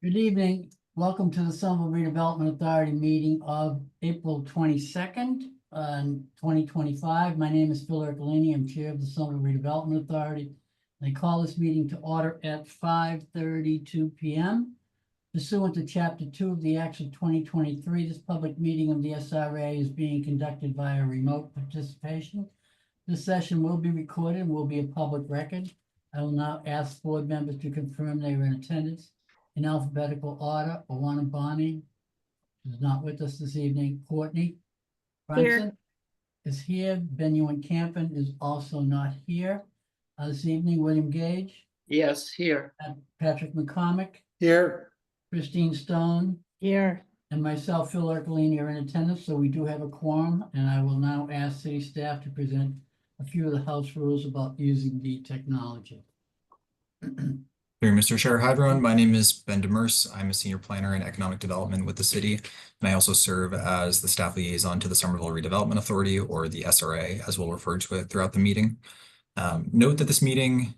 Good evening. Welcome to the Somerville Redevelopment Authority meeting of April 22nd, 2025. My name is Phil Ercolini. I'm Chair of the Somerville Redevelopment Authority. I call this meeting to order at 5:32 p.m. Pursuant to Chapter 2 of the Acts of 2023, this public meeting of the SRA is being conducted via remote participation. This session will be recorded and will be a public record. I will now ask board members to confirm they are in attendance in alphabetical order. Owana Bonnie is not with us this evening. Courtney Brunson is here. Benuan Campen is also not here this evening. William Gage. Yes, here. Patrick McCormick. Here. Christine Stone. Here. And myself, Phil Ercolini, are in attendance, so we do have a quorum, and I will now ask city staff to present a few of the house rules about using the technology. Through Mr. Chair, hi everyone. My name is Ben Demers. I'm a senior planner in economic development with the city, and I also serve as the staff liaison to the Somerville Redevelopment Authority, or the SRA, as we'll refer to it throughout the meeting. Note that this meeting,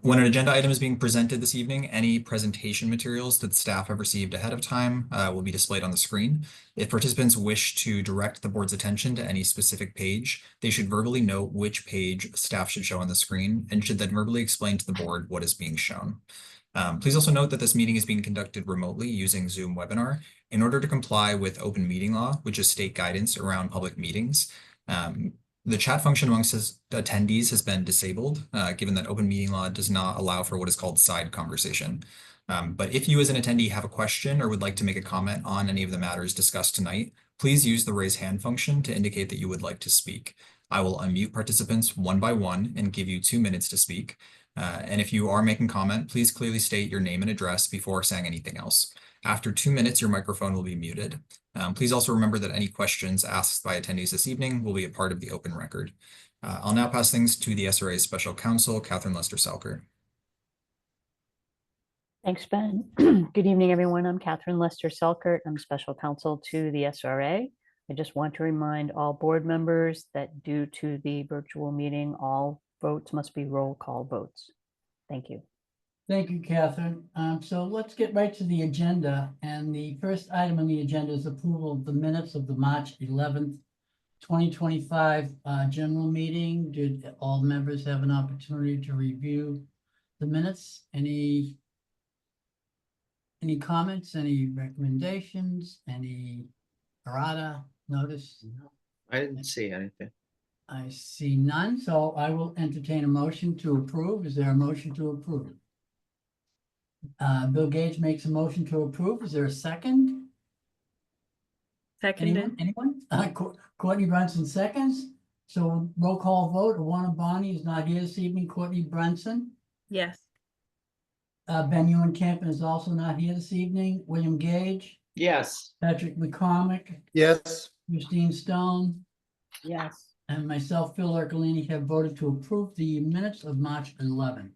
when an agenda item is being presented this evening, any presentation materials that staff have received ahead of time will be displayed on the screen. If participants wish to direct the board's attention to any specific page, they should verbally note which page staff should show on the screen and should then verbally explain to the board what is being shown. Please also note that this meeting is being conducted remotely using Zoom webinar. In order to comply with open meeting law, which is state guidance around public meetings, the chat function amongst attendees has been disabled, given that open meeting law does not allow for what is called side conversation. But if you as an attendee have a question or would like to make a comment on any of the matters discussed tonight, please use the raise hand function to indicate that you would like to speak. I will unmute participants one by one and give you 2 minutes to speak. And if you are making comment, please clearly state your name and address before saying anything else. After 2 minutes, your microphone will be muted. Please also remember that any questions asked by attendees this evening will be a part of the open record. I'll now pass things to the SRA's special counsel, Catherine Lester-Selkert. Thanks, Ben. Good evening, everyone. I'm Catherine Lester-Selkert. I'm special counsel to the SRA. I just want to remind all board members that due to the virtual meeting, all votes must be roll call votes. Thank you. Thank you, Catherine. So let's get right to the agenda. And the first item on the agenda is approval of the minutes of the March 11th, 2025 general meeting. Did all members have an opportunity to review the minutes? Any comments, any recommendations, any errata notice? No, I didn't see anything. I see none, so I will entertain a motion to approve. Is there a motion to approve? Bill Gage makes a motion to approve. Is there a second? Seconded. Anyone? Courtney Brunson seconds. So roll call vote. Owana Bonnie is not here this evening. Courtney Brunson. Yes. Benuan Campen is also not here this evening. William Gage. Yes. Patrick McCormick. Yes. Christine Stone. Yes. And myself, Phil Ercolini, have voted to approve the minutes of March 11th.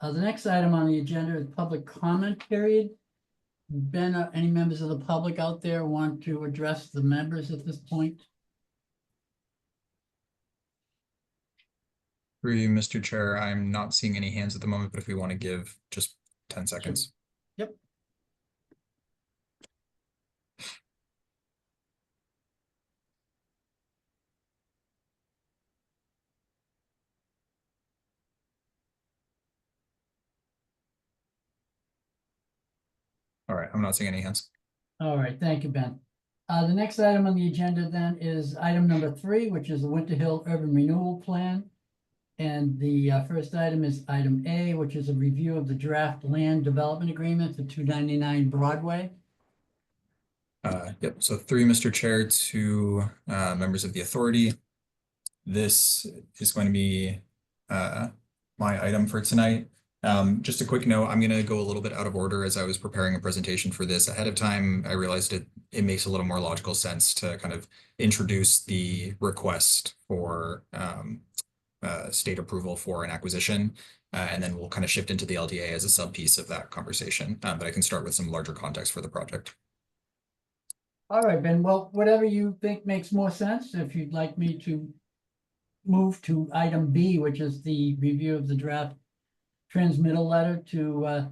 The next item on the agenda is public comment period. Ben, any members of the public out there want to address the members at this point? Through you, Mr. Chair, I'm not seeing any hands at the moment, but if we want to give just 10 seconds. Yep. All right, I'm not seeing any hands. All right, thank you, Ben. The next item on the agenda then is item number 3, which is the Winter Hill Urban Renewal Plan. And the first item is item A, which is a review of the draft land development agreement for 299 Broadway. Yep, so through Mr. Chair to members of the authority, this is going to be my item for tonight. Just a quick note, I'm going to go a little bit out of order as I was preparing a presentation for this. Ahead of time, I realized it makes a little more logical sense to kind of introduce the request for state approval for an acquisition, and then we'll kind of shift into the LDA as a sub piece of that conversation. But I can start with some larger context for the project. All right, Ben, well, whatever you think makes more sense. If you'd like me to move to item B, which is the review of the draft transmittal letter to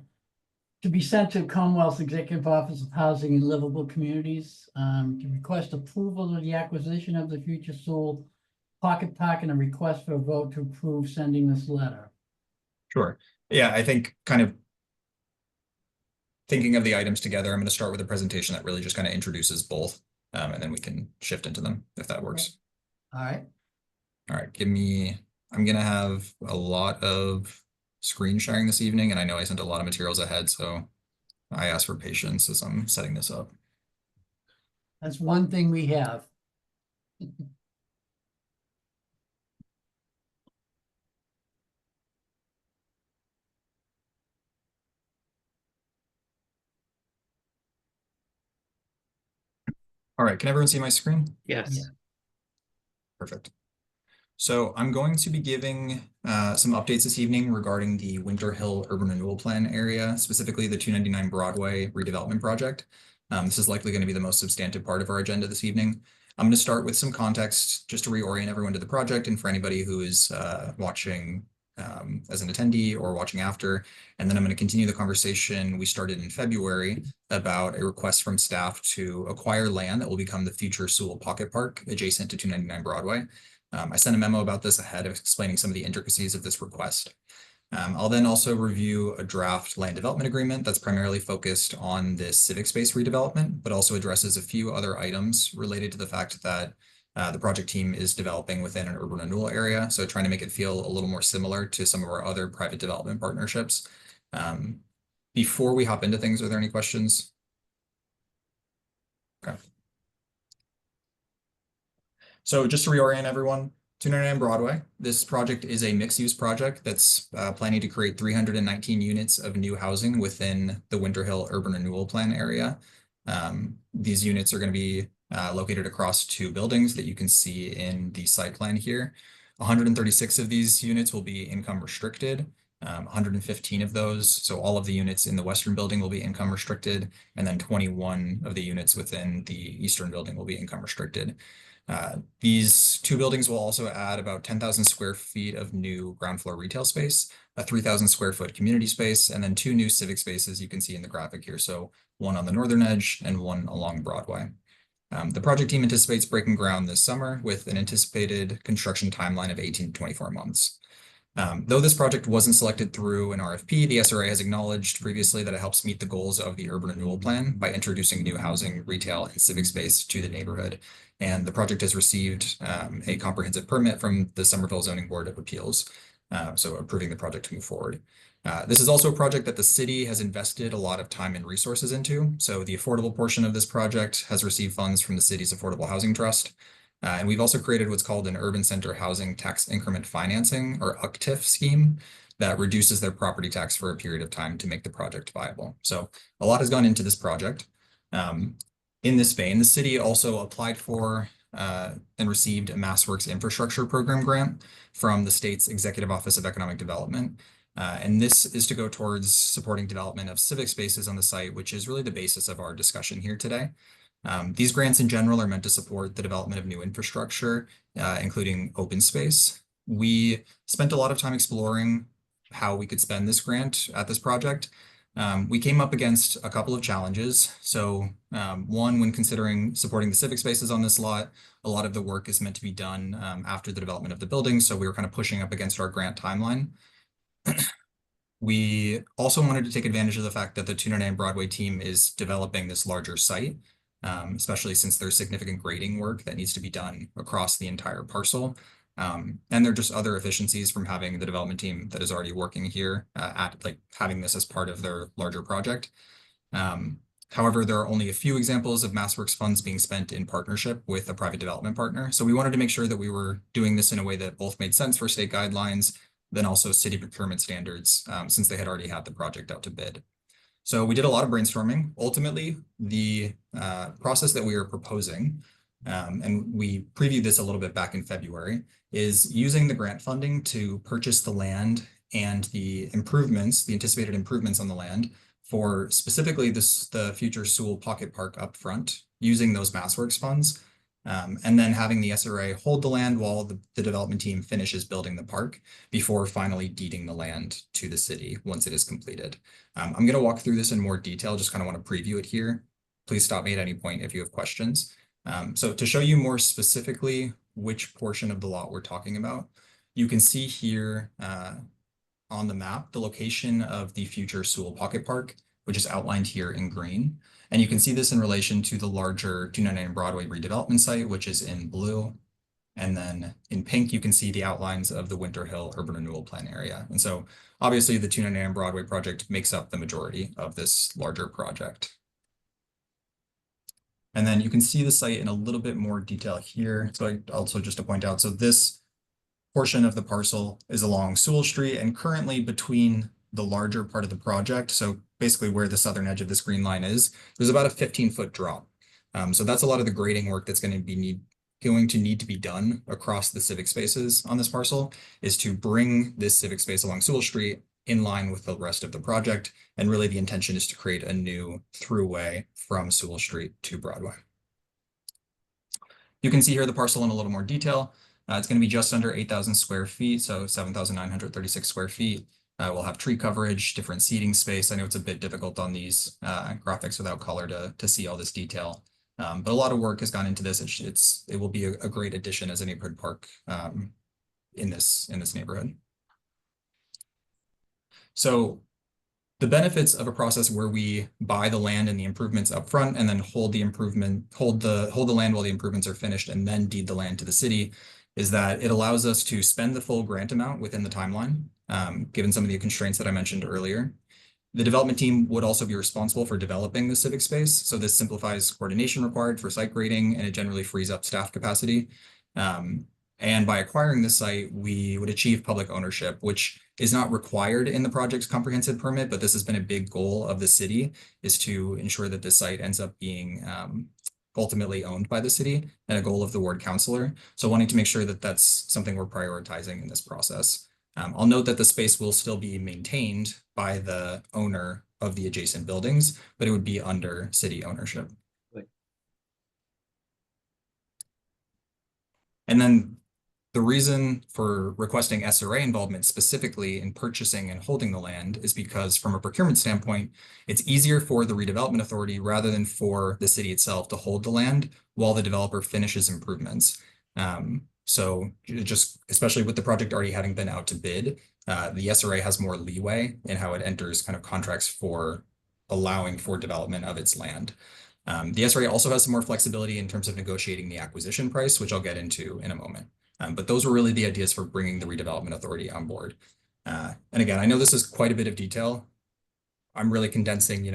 to be sent to Commonwealth's Executive Office of Housing and Livable Communities, to request approval of the acquisition of the future Sewell Pocket Park and a request for a vote to approve sending this letter. Sure. Yeah, I think kind of thinking of the items together, I'm going to start with a presentation that really just kind of introduces both, and then we can shift into them if that works. All right. All right, I'm going to have a lot of screen sharing this evening, and I know I sent a lot of materials ahead, so I ask for patience as I'm setting this up. That's one thing we have. All right, can everyone see my screen? Yes. Yeah. Perfect. So I'm going to be giving some updates this evening regarding the Winter Hill Urban Renewal Plan area, specifically the 299 Broadway redevelopment project. This is likely going to be the most substantive part of our agenda this evening. I'm going to start with some context just to reorient everyone to the project and for anybody who is watching as an attendee or watching after. And then I'm going to continue the conversation we started in February about a request from staff to acquire land that will become the future Sewell Pocket Park adjacent to 299 Broadway. I sent a memo about this ahead of explaining some of the intricacies of this request. I'll then also review a draft land development agreement that's primarily focused on this civic space redevelopment, but also addresses a few other items related to the fact that the project team is developing within an urban renewal area, so trying to make it feel a little more similar to some of our other private development partnerships. Before we hop into things, are there any questions? Okay. So just to reorient everyone, 299 Broadway, this project is a mixed-use project that's planning to create 319 units of new housing within the Winter Hill Urban Renewal Plan area. These units are going to be located across two buildings that you can see in the site plan here. 136 of these units will be income restricted. 115 of those, so all of the units in the western building will be income restricted, and then 21 of the units within the eastern building will be income restricted. These two buildings will also add about 10,000 square feet of new ground floor retail space, a 3,000 square foot community space, and then two new civic spaces you can see in the graphic here. So one on the northern edge and one along Broadway. The project team anticipates breaking ground this summer with an anticipated construction timeline of 18 to 24 months. Though this project wasn't selected through an RFP, the SRA has acknowledged previously that it helps meet the goals of the urban renewal plan by introducing new housing, retail, and civic space to the neighborhood. And the project has received a comprehensive permit from the Somerville Zoning Board of Appeals, so approving the project to move forward. This is also a project that the city has invested a lot of time and resources into. So the affordable portion of this project has received funds from the city's Affordable Housing Trust. And we've also created what's called an Urban Center Housing Tax Increment Financing, or UCTIF scheme, that reduces their property tax for a period of time to make the project viable. So a lot has gone into this project. In this vein, the city also applied for and received a MassWorks Infrastructure Program grant from the state's Executive Office of Economic Development. And this is to go towards supporting development of civic spaces on the site, which is really the basis of our discussion here today. These grants in general are meant to support the development of new infrastructure, including open space. We spent a lot of time exploring how we could spend this grant at this project. We came up against a couple of challenges. So one, when considering supporting the civic spaces on this lot, a lot of the work is meant to be done after the development of the building. So we were kind of pushing up against our grant timeline. We also wanted to take advantage of the fact that the 299 Broadway team is developing this larger site, especially since there's significant grading work that needs to be done across the entire parcel. And there are just other efficiencies from having the development team that is already working here at like having this as part of their larger project. However, there are only a few examples of MassWorks funds being spent in partnership with a private development partner. So we wanted to make sure that we were doing this in a way that both made sense for state guidelines, then also city procurement standards, since they had already had the project out to bid. So we did a lot of brainstorming. Ultimately, the process that we are proposing, and we previewed this a little bit back in February, is using the grant funding to purchase the land and the improvements, the anticipated improvements on the land for specifically the future Sewell Pocket Park up front, using those MassWorks funds. and then having the SRA hold the land while the development team finishes building the park before finally deeding the land to the city once it is completed. I'm going to walk through this in more detail, just kind of want to preview it here. Please stop me at any point if you have questions. So to show you more specifically which portion of the lot we're talking about, you can see here on the map the location of the future Sewell Pocket Park, which is outlined here in green. And you can see this in relation to the larger 299 Broadway redevelopment site, which is in blue. And then in pink, you can see the outlines of the Winter Hill Urban Renewal Plan area. And so obviously the 299 Broadway project makes up the majority of this larger project. And then you can see the site in a little bit more detail here. So also just to point out, so this portion of the parcel is along Sewell Street and currently between the larger part of the project. So basically where the southern edge of this green line is, there's about a 15-foot drop. So that's a lot of the grading work that's going to need to be done across the civic spaces on this parcel, is to bring this civic space along Sewell Street in line with the rest of the project. And really the intention is to create a new throughway from Sewell Street to Broadway. You can see here the parcel in a little more detail. It's going to be just under 8,000 square feet, so 7,936 square feet. We'll have tree coverage, different seating space. I know it's a bit difficult on these graphics without color to see all this detail, but a lot of work has gone into this. It will be a great addition as a neighborhood park in this neighborhood. So the benefits of a process where we buy the land and the improvements up front and then hold the land while the improvements are finished and then deed the land to the city is that it allows us to spend the full grant amount within the timeline, given some of the constraints that I mentioned earlier. The development team would also be responsible for developing the civic space. So this simplifies coordination required for site grading, and it generally frees up staff capacity. And by acquiring the site, we would achieve public ownership, which is not required in the project's comprehensive permit, but this has been a big goal of the city, is to ensure that this site ends up being ultimately owned by the city, and a goal of the ward councilor. So wanting to make sure that that's something we're prioritizing in this process. I'll note that the space will still be maintained by the owner of the adjacent buildings, but it would be under city ownership. Right. And then the reason for requesting SRA involvement specifically in purchasing and holding the land is because from a procurement standpoint, it's easier for the redevelopment authority rather than for the city itself to hold the land while the developer finishes improvements. So just especially with the project already having been out to bid, the SRA has more leeway in how it enters kind of contracts for allowing for development of its land. The SRA also has some more flexibility in terms of negotiating the acquisition price, which I'll get into in a moment. But those were really the ideas for bringing the redevelopment authority on board. And again, I know this is quite a bit of detail. I'm really condensing,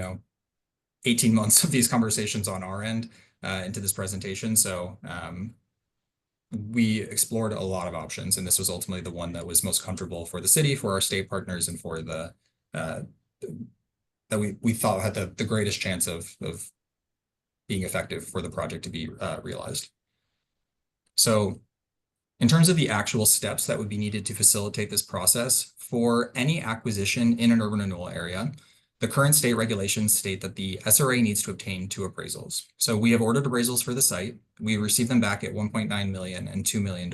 18 months of these conversations on our end into this presentation. So we explored a lot of options, and this was ultimately the one that was most comfortable for the city, for our state partners, and for the that we thought had the greatest chance of being effective for the project to be realized. So in terms of the actual steps that would be needed to facilitate this process, for any acquisition in an urban renewal area, the current state regulations state that the SRA needs to obtain 2 appraisals. So we have ordered appraisals for the site. We received them back at $1.9 million and $2 million.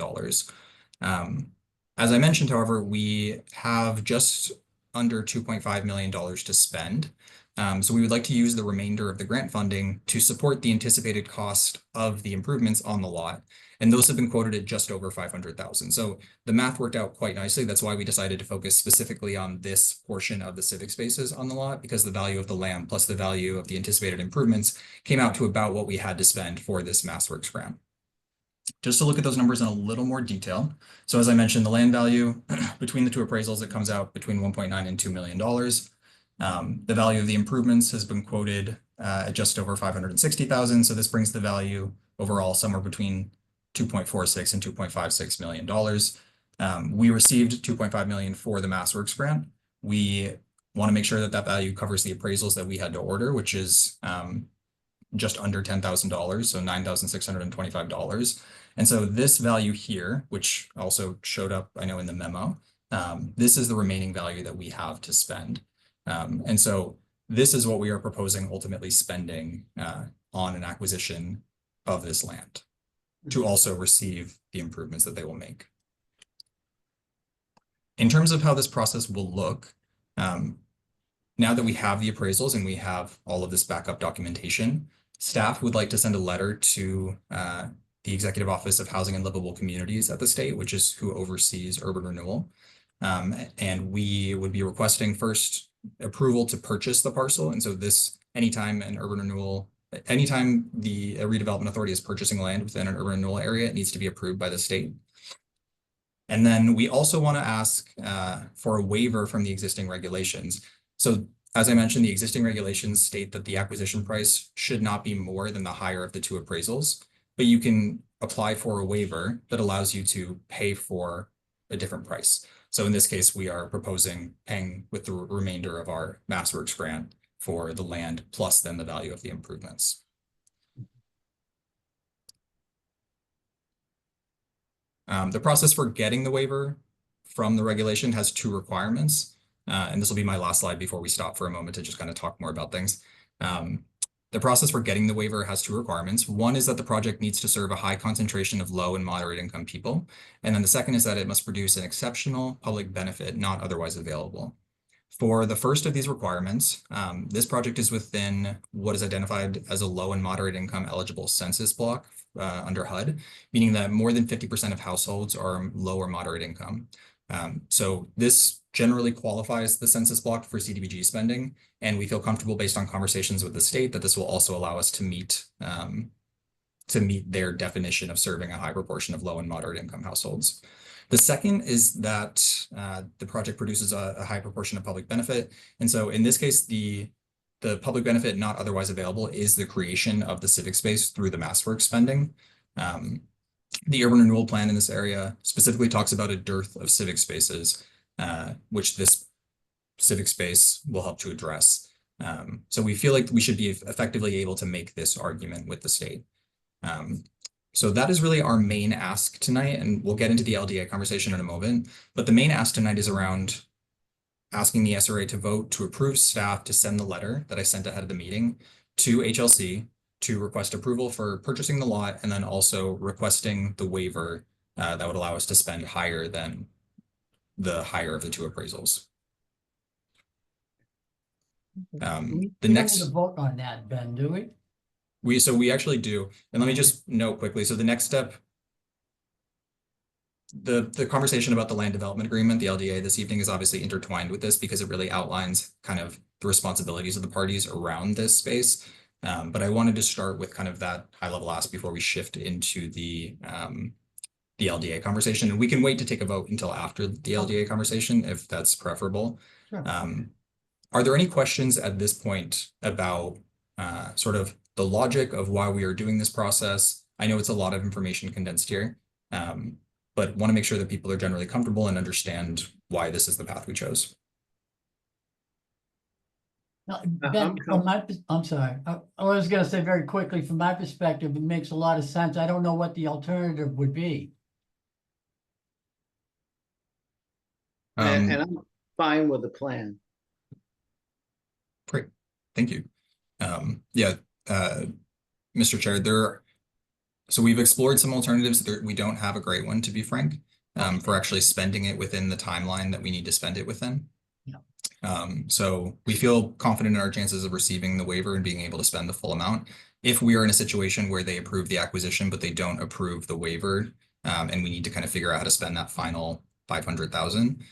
As I mentioned, however, we have just under $2.5 million to spend. So we would like to use the remainder of the grant funding to support the anticipated cost of the improvements on the lot. And those have been quoted at just over $500,000. So the math worked out quite nicely. That's why we decided to focus specifically on this portion of the civic spaces on the lot, because the value of the land plus the value of the anticipated improvements came out to about what we had to spend for this MassWorks grant. Just to look at those numbers in a little more detail. So as I mentioned, the land value between the 2 appraisals, it comes out between $1.9 and $2 million. The value of the improvements has been quoted at just over $560,000. So this brings the value overall somewhere between $2.46 and $2.56 million. We received $2.5 million for the MassWorks grant. We want to make sure that that value covers the appraisals that we had to order, which is just under $10,000, so $9,625. And so this value here, which also showed up, I know, in the memo, this is the remaining value that we have to spend. And so this is what we are proposing ultimately spending on an acquisition of this land. to also receive the improvements that they will make. In terms of how this process will look, now that we have the appraisals and we have all of this backup documentation, staff would like to send a letter to the Executive Office of Housing and Livable Communities at the state, which is who oversees urban renewal. And we would be requesting first approval to purchase the parcel. And so this, anytime the redevelopment authority is purchasing land within an urban renewal area, it needs to be approved by the state. And then we also want to ask for a waiver from the existing regulations. So as I mentioned, the existing regulations state that the acquisition price should not be more than the higher of the two appraisals, but you can apply for a waiver that allows you to pay for a different price. So in this case, we are proposing paying with the remainder of our MassWorks grant for the land plus then the value of the improvements. The process for getting the waiver from the regulation has two requirements. And this will be my last slide before we stop for a moment to just kind of talk more about things. The process for getting the waiver has two requirements. One is that the project needs to serve a high concentration of low and moderate income people. And then the second is that it must produce an exceptional public benefit not otherwise available. For the first of these requirements, this project is within what is identified as a low and moderate income eligible census block under HUD, meaning that more than 50% of households are low or moderate income. So this generally qualifies the census block for CDBG spending, and we feel comfortable based on conversations with the state that this will also allow us to meet their definition of serving a high proportion of low and moderate income households. The second is that the project produces a high proportion of public benefit. And so in this case, the public benefit not otherwise available is the creation of the civic space through the MassWorks spending. The urban renewal plan in this area specifically talks about a dearth of civic spaces, which this civic space will help to address. So we feel like we should be effectively able to make this argument with the state. So that is really our main ask tonight, and we'll get into the LDA conversation in a moment. But the main ask tonight is around asking the SRA to vote to approve staff to send the letter that I sent ahead of the meeting to HLC to request approval for purchasing the lot, and then also requesting the waiver that would allow us to spend higher than the higher of the two appraisals. We The don't need next to vote on that, Ben, do we? we actually do. And let me just note quickly. So the next step, the conversation about the land development agreement, the LDA this evening, is obviously intertwined with this because it really outlines kind of the responsibilities of the parties around this space. But I wanted to start with kind of that high level ask before we shift into the LDA conversation. And we can wait to take a vote until after the LDA conversation if that's preferable. Sure. Are there any questions at this point about sort of the logic of why we are doing this process? I know it's a lot of information condensed here, but want to make sure that people are generally comfortable and understand why this is the path we chose. No, Ben, I'm sorry. I was going to say very quickly, from my perspective, it makes a lot of sense. I don't know what the alternative would be. And I'm fine with the plan. Great, thank you. Mr. Chair, so we've explored some alternatives. We don't have a great one, to be frank, for actually spending it within the timeline that we need to spend it within. Yeah. So we feel confident in our chances of receiving the waiver and being able to spend the full amount. If we are in a situation where they approve the acquisition, but they don't approve the waiver, and we need to kind of figure out how to spend that final 500,000,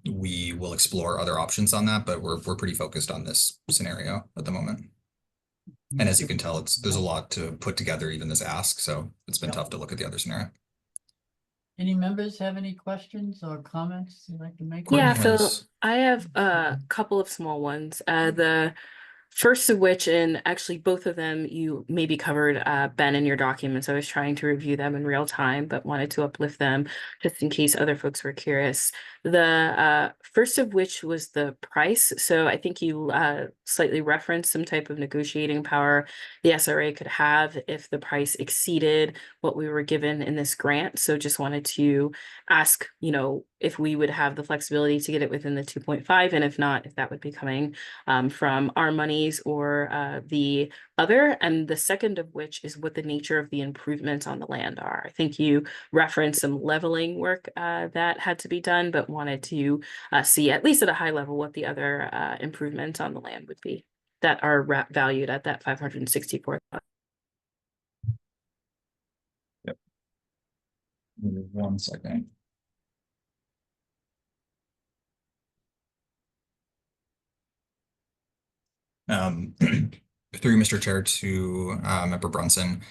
we will explore other options on that, but we're pretty focused on this scenario at the moment. And as you can tell, there's a lot to put together, even this ask, so it's been tough to look at the other scenario. Any members have any questions or comments you'd like to make? Yeah, Courtney so has- I have a couple of small ones. The first of which, and actually both of them you maybe covered, Ben, in your documents. I was trying to review them in real time, but wanted to uplift them just in case other folks were curious. The first of which was the price. So I think you slightly referenced some type of negotiating power the SRA could have if the price exceeded what we were given in this grant. So just wanted to ask, if we would have the flexibility to get it within the 2.5, and if not, if that would be coming from our money monies or the other, and the second of which is what the nature of the improvements on the land are. I think you referenced some leveling work that had to be done, but wanted to see at least at a high level what the other improvements on the land would be that are valued at that 564,000. Yep. 1 second. Through Mr. Chair to Member Brunson.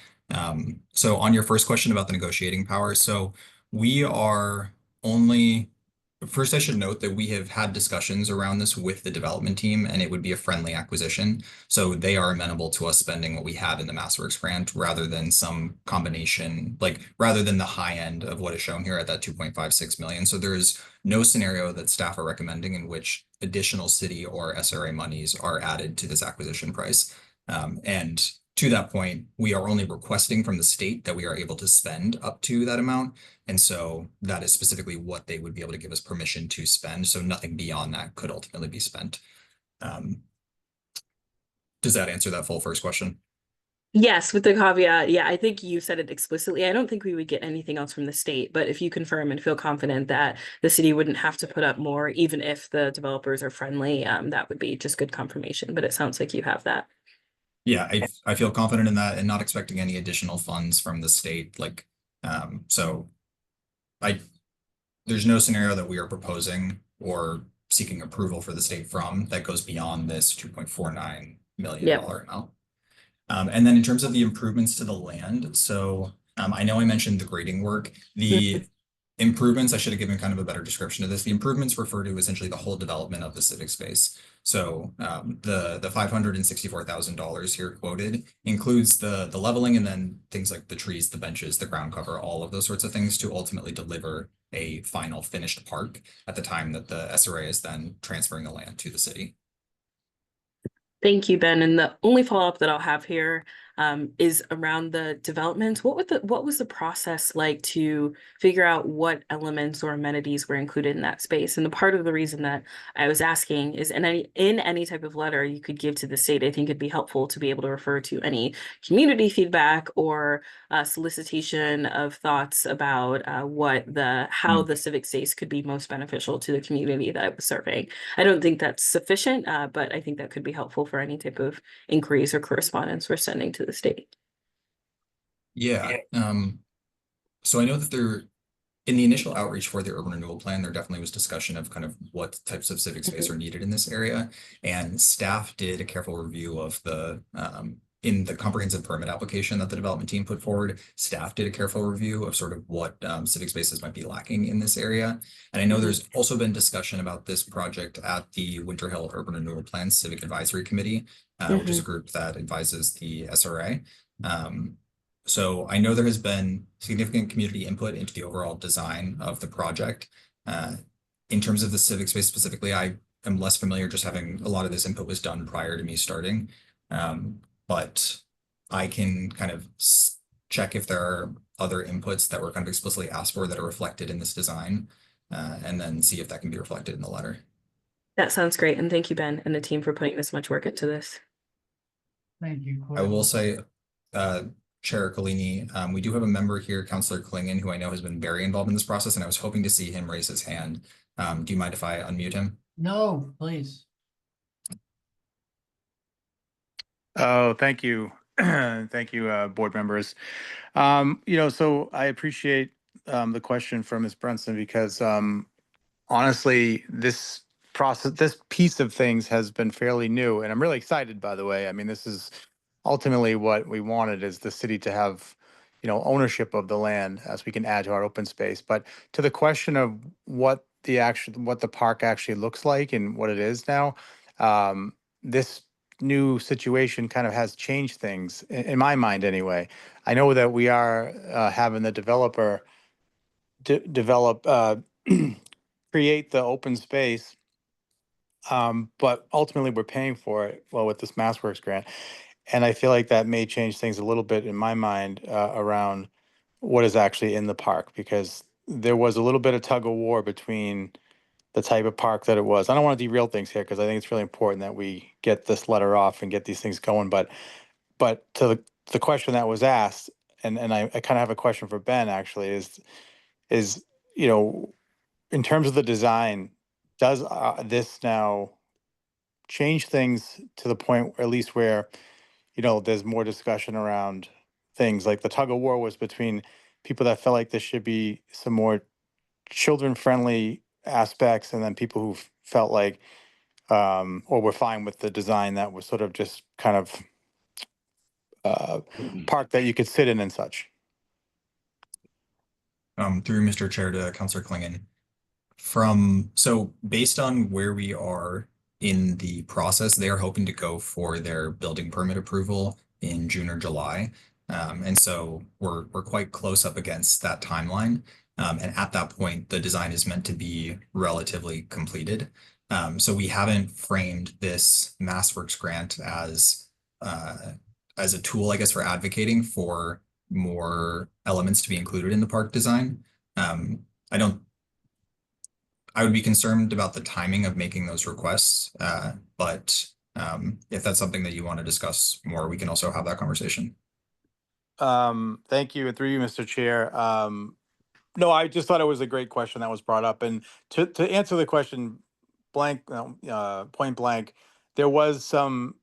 So on your first question about the negotiating power, so we are only, first I should note that we have had discussions around this with the development team, and it would be a friendly acquisition. So they are amenable to us spending what we have in the MassWorks grant rather than some combination, like rather than the high end of what is shown here at that 2.56 million. So there's no scenario that staff are recommending in which additional city or SRA monies are added to this acquisition price. And to that point, we are only requesting from the state that we are able to spend up to that amount. And so that is specifically what they would be able to give us permission to spend. So nothing beyond that could ultimately be spent. Does that answer that full first question? Yes, with the caveat, yeah, I think you said it explicitly. I don't think we would get anything else from the state, but if you confirm and feel confident that the city wouldn't have to put up more, even if the developers are friendly, that would be just good confirmation. But it sounds like you have that. Yeah, I feel confident in that and not expecting any additional funds from the state. Like, so there's no scenario that we are proposing or seeking approval for the state from that goes beyond this $2.49 million amount. And then in terms of the improvements to the land, so I know I mentioned the grading work. The improvements, I should have given kind of a better description of this. The improvements refer to essentially the whole development of the civic space. So the $564,000 here quoted includes the leveling and then things like the trees, the benches, the ground cover, all of those sorts of things to ultimately deliver a final finished park at the time that the SRA is then transferring the land to the city. Thank you, Ben. And the only follow-up that I'll have here is around the development. What was the process like to figure out what elements or amenities were included in that space? And the part of the reason that I was asking is in any type of letter you could give to the state, I think it'd be helpful to be able to refer to any community feedback or solicitation of thoughts about how the civic space could be most beneficial to the community that it was serving. I don't think that's sufficient, but I think that could be helpful for any type of inquiries or correspondence we're sending to the state. Yeah. So I know that in the initial outreach for the urban renewal plan, there definitely was discussion of kind of what types of civic space are needed in this area. And staff did a careful review of in the comprehensive permit application that the development team put forward, staff did a careful review of sort of what civic spaces might be lacking in this area. And I know there's also been discussion about this project at the Winter Hill Urban Renewal Plan Civic Advisory Committee, which is a group that advises the SRA. So I know there has been significant community input into the overall design of the project. In terms of the civic space specifically, I am less familiar, just having a lot of this input was done prior to me starting. But I can kind of check if there are other inputs that were kind of explicitly asked for that are reflected in this design, and then see if that can be reflected in the letter. That sounds great. And thank you, Ben, and the team for putting this much work into this. Thank you. I will say, Chair Collini, we do have a member here, Councillor Klingon, who I know has been very involved in this process, and I was hoping to see him raise his hand. Do you mind if I unmute him? No, please. Oh, thank you. Thank you, board members. So I appreciate the question from Ms. Brunson because honestly, this piece of things has been fairly new, and I'm really excited, by the way. I mean, this is ultimately what we wanted is the city to have, ownership of the land as we can add to our open space. But to the question of what the park actually looks like and what it is now, this new situation kind of has changed things in my mind anyway. I know that we are having the developer develop create the open space, but ultimately we're paying for it with this MassWorks grant. And I feel like that may change things a little bit in my mind around what is actually in the park, because there was a little bit of tug of war between the type of park that it was. I don't want to derail things here because I think it's really important that we get this letter off and get these things going. But to the question that was asked, and I kind of have a question for Ben actually, is you know, in terms of the design, does this now change things to the point, at least where, you know, there's more discussion around things like the tug of war was between people that felt like there should be some more children friendly aspects, and then people who felt like or were fine with the design that was sort of just kind of park that you could sit in and such. Through Mr. Chair to Councilor Klingon. So based on where we are in the process, they are hoping to go for their building permit approval in June or July. And so we're quite close up against that timeline. And at that point, the design is meant to be relatively completed. So we haven't framed this MassWorks grant as a tool, I guess, for advocating for more elements to be included in the park design. I would be concerned about the timing of making those requests, but if that's something that you want to discuss more, we can also have that conversation. Thank you, and through you, Mr. Chair. No, I just thought it was a great question that was brought up, and to answer the question point blank, there was some,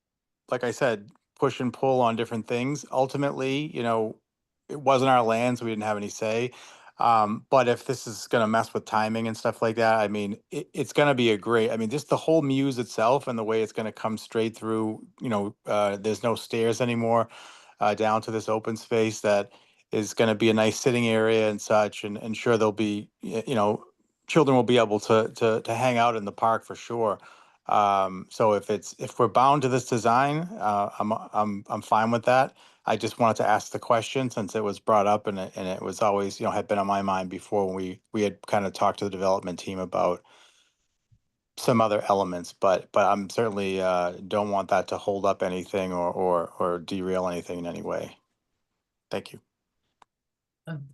like I said, push and pull on different things. Ultimately, you know, it wasn't our land, so we didn't have any say. But if this is going to mess with timing and stuff like that, I mean, it's going to be a great, I mean, just the whole muse itself and the way it's going to come straight through, you know, there's no stairs anymore down to this open space that is going to be a nice sitting area and such. And sure, there'll be, you know, children will be able to hang out in the park for sure. So if we're bound to this design, I'm fine with that. I just wanted to ask the question since it was brought up, and it was always, you know, had been on my mind before when we had kind of talked to the development team about some other elements, but I'm certainly don't want that to hold up anything or derail anything in any way. Thank you.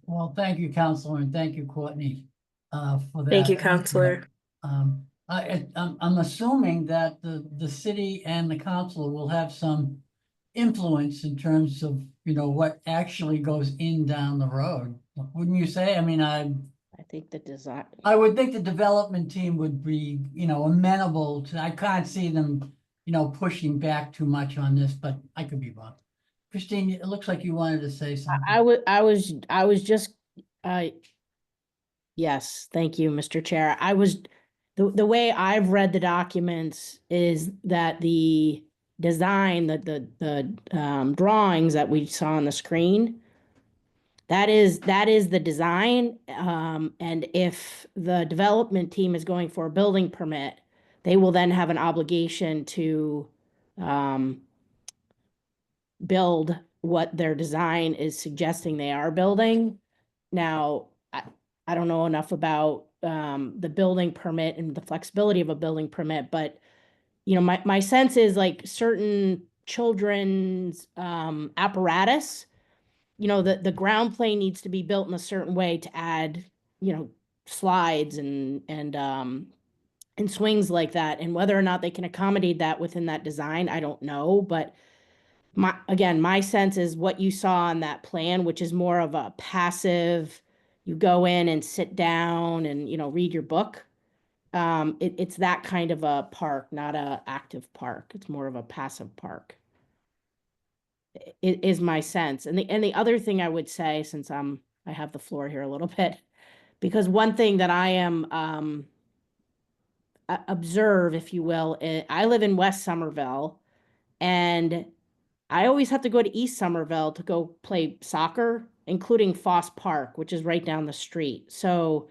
Well, thank you, Counselor, and thank you, Courtney, for that. Thank you, Counselor. I'm assuming that the city and the council will have some influence in terms of, you know, what actually goes in down the road. Wouldn't you say? I mean, I think the design. I would think the development team would be, you know, amenable to, I can't see them, you know, pushing back too much on this, but I could be wrong. Christine, it looks like you wanted to say something. I was just, yes, thank you, Mr. Chair. The way I've read the documents is that the design, the drawings that we saw on the screen, that is the design. And if the development team is going for a building permit, they will then have an obligation to build what their design is suggesting they are building. Now, I don't know enough about the building permit and the flexibility of a building permit, but you know, my sense is like certain children's apparatus, you know, the ground plane needs to be built in a certain way to add, you know, slides and swings like that. And whether or not they can accommodate that within that design, I don't know. But my sense is what you saw on that plan, which is more of a passive, you go in and sit down and, you know, read your book. It's that kind of a park, not a active park. It's more of a passive park. It is my sense. And the other thing I would say, since I have the floor here a little bit, because one thing that I am observe, if you will, I live in West Somerville, and I always have to go to East Somerville to go play soccer, including Foss Park, which is right down the street. So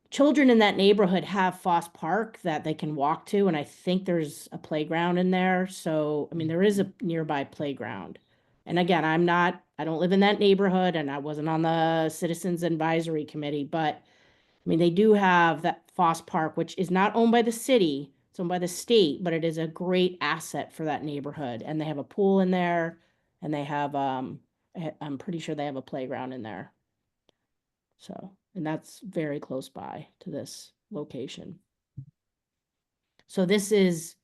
children in that neighborhood have Foss Park that they can walk to, and I think there's a playground in there. So, I mean, there is a nearby playground. And again, I don't live in that neighborhood, and I wasn't on the Citizens Advisory Committee, but I mean, they do have that Foss Park, which is not owned by the city, it's owned by the state, but it is a great asset for that neighborhood. And they have a pool in there, and they have, I'm pretty sure they have a playground in there. So, and that's very close by to this location. So this is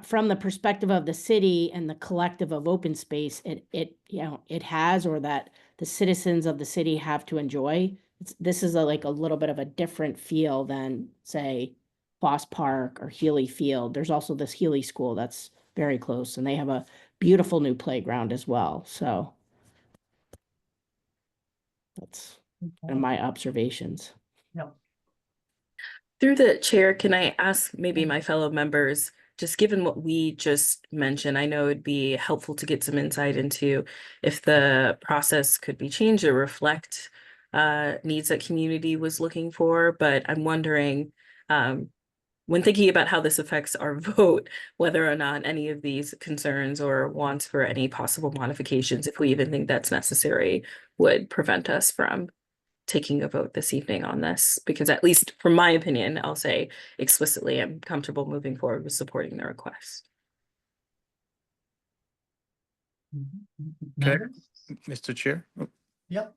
from the perspective of the city and the collective of open space, it has, or that the citizens of the city have to enjoy. This is like a little bit of a different feel than, say, Foss Park or Healy Field. There's also this Healy School that's very close, and they have a beautiful new playground as well. So that's one of my observations. Yep. Through the chair, can I ask maybe my fellow members, just given what we just mentioned, I know it'd be helpful to get some insight into if the process could be changed or reflect needs that community was looking for, but I'm wondering, when thinking about how this affects our vote, whether or not any of these concerns or wants for any possible modifications, if we even think that's necessary, would prevent us from taking a vote this evening on this, because at least from my opinion, I'll say explicitly, I'm comfortable moving forward with supporting the request. Okay. Members? Mr. Chair. Yep.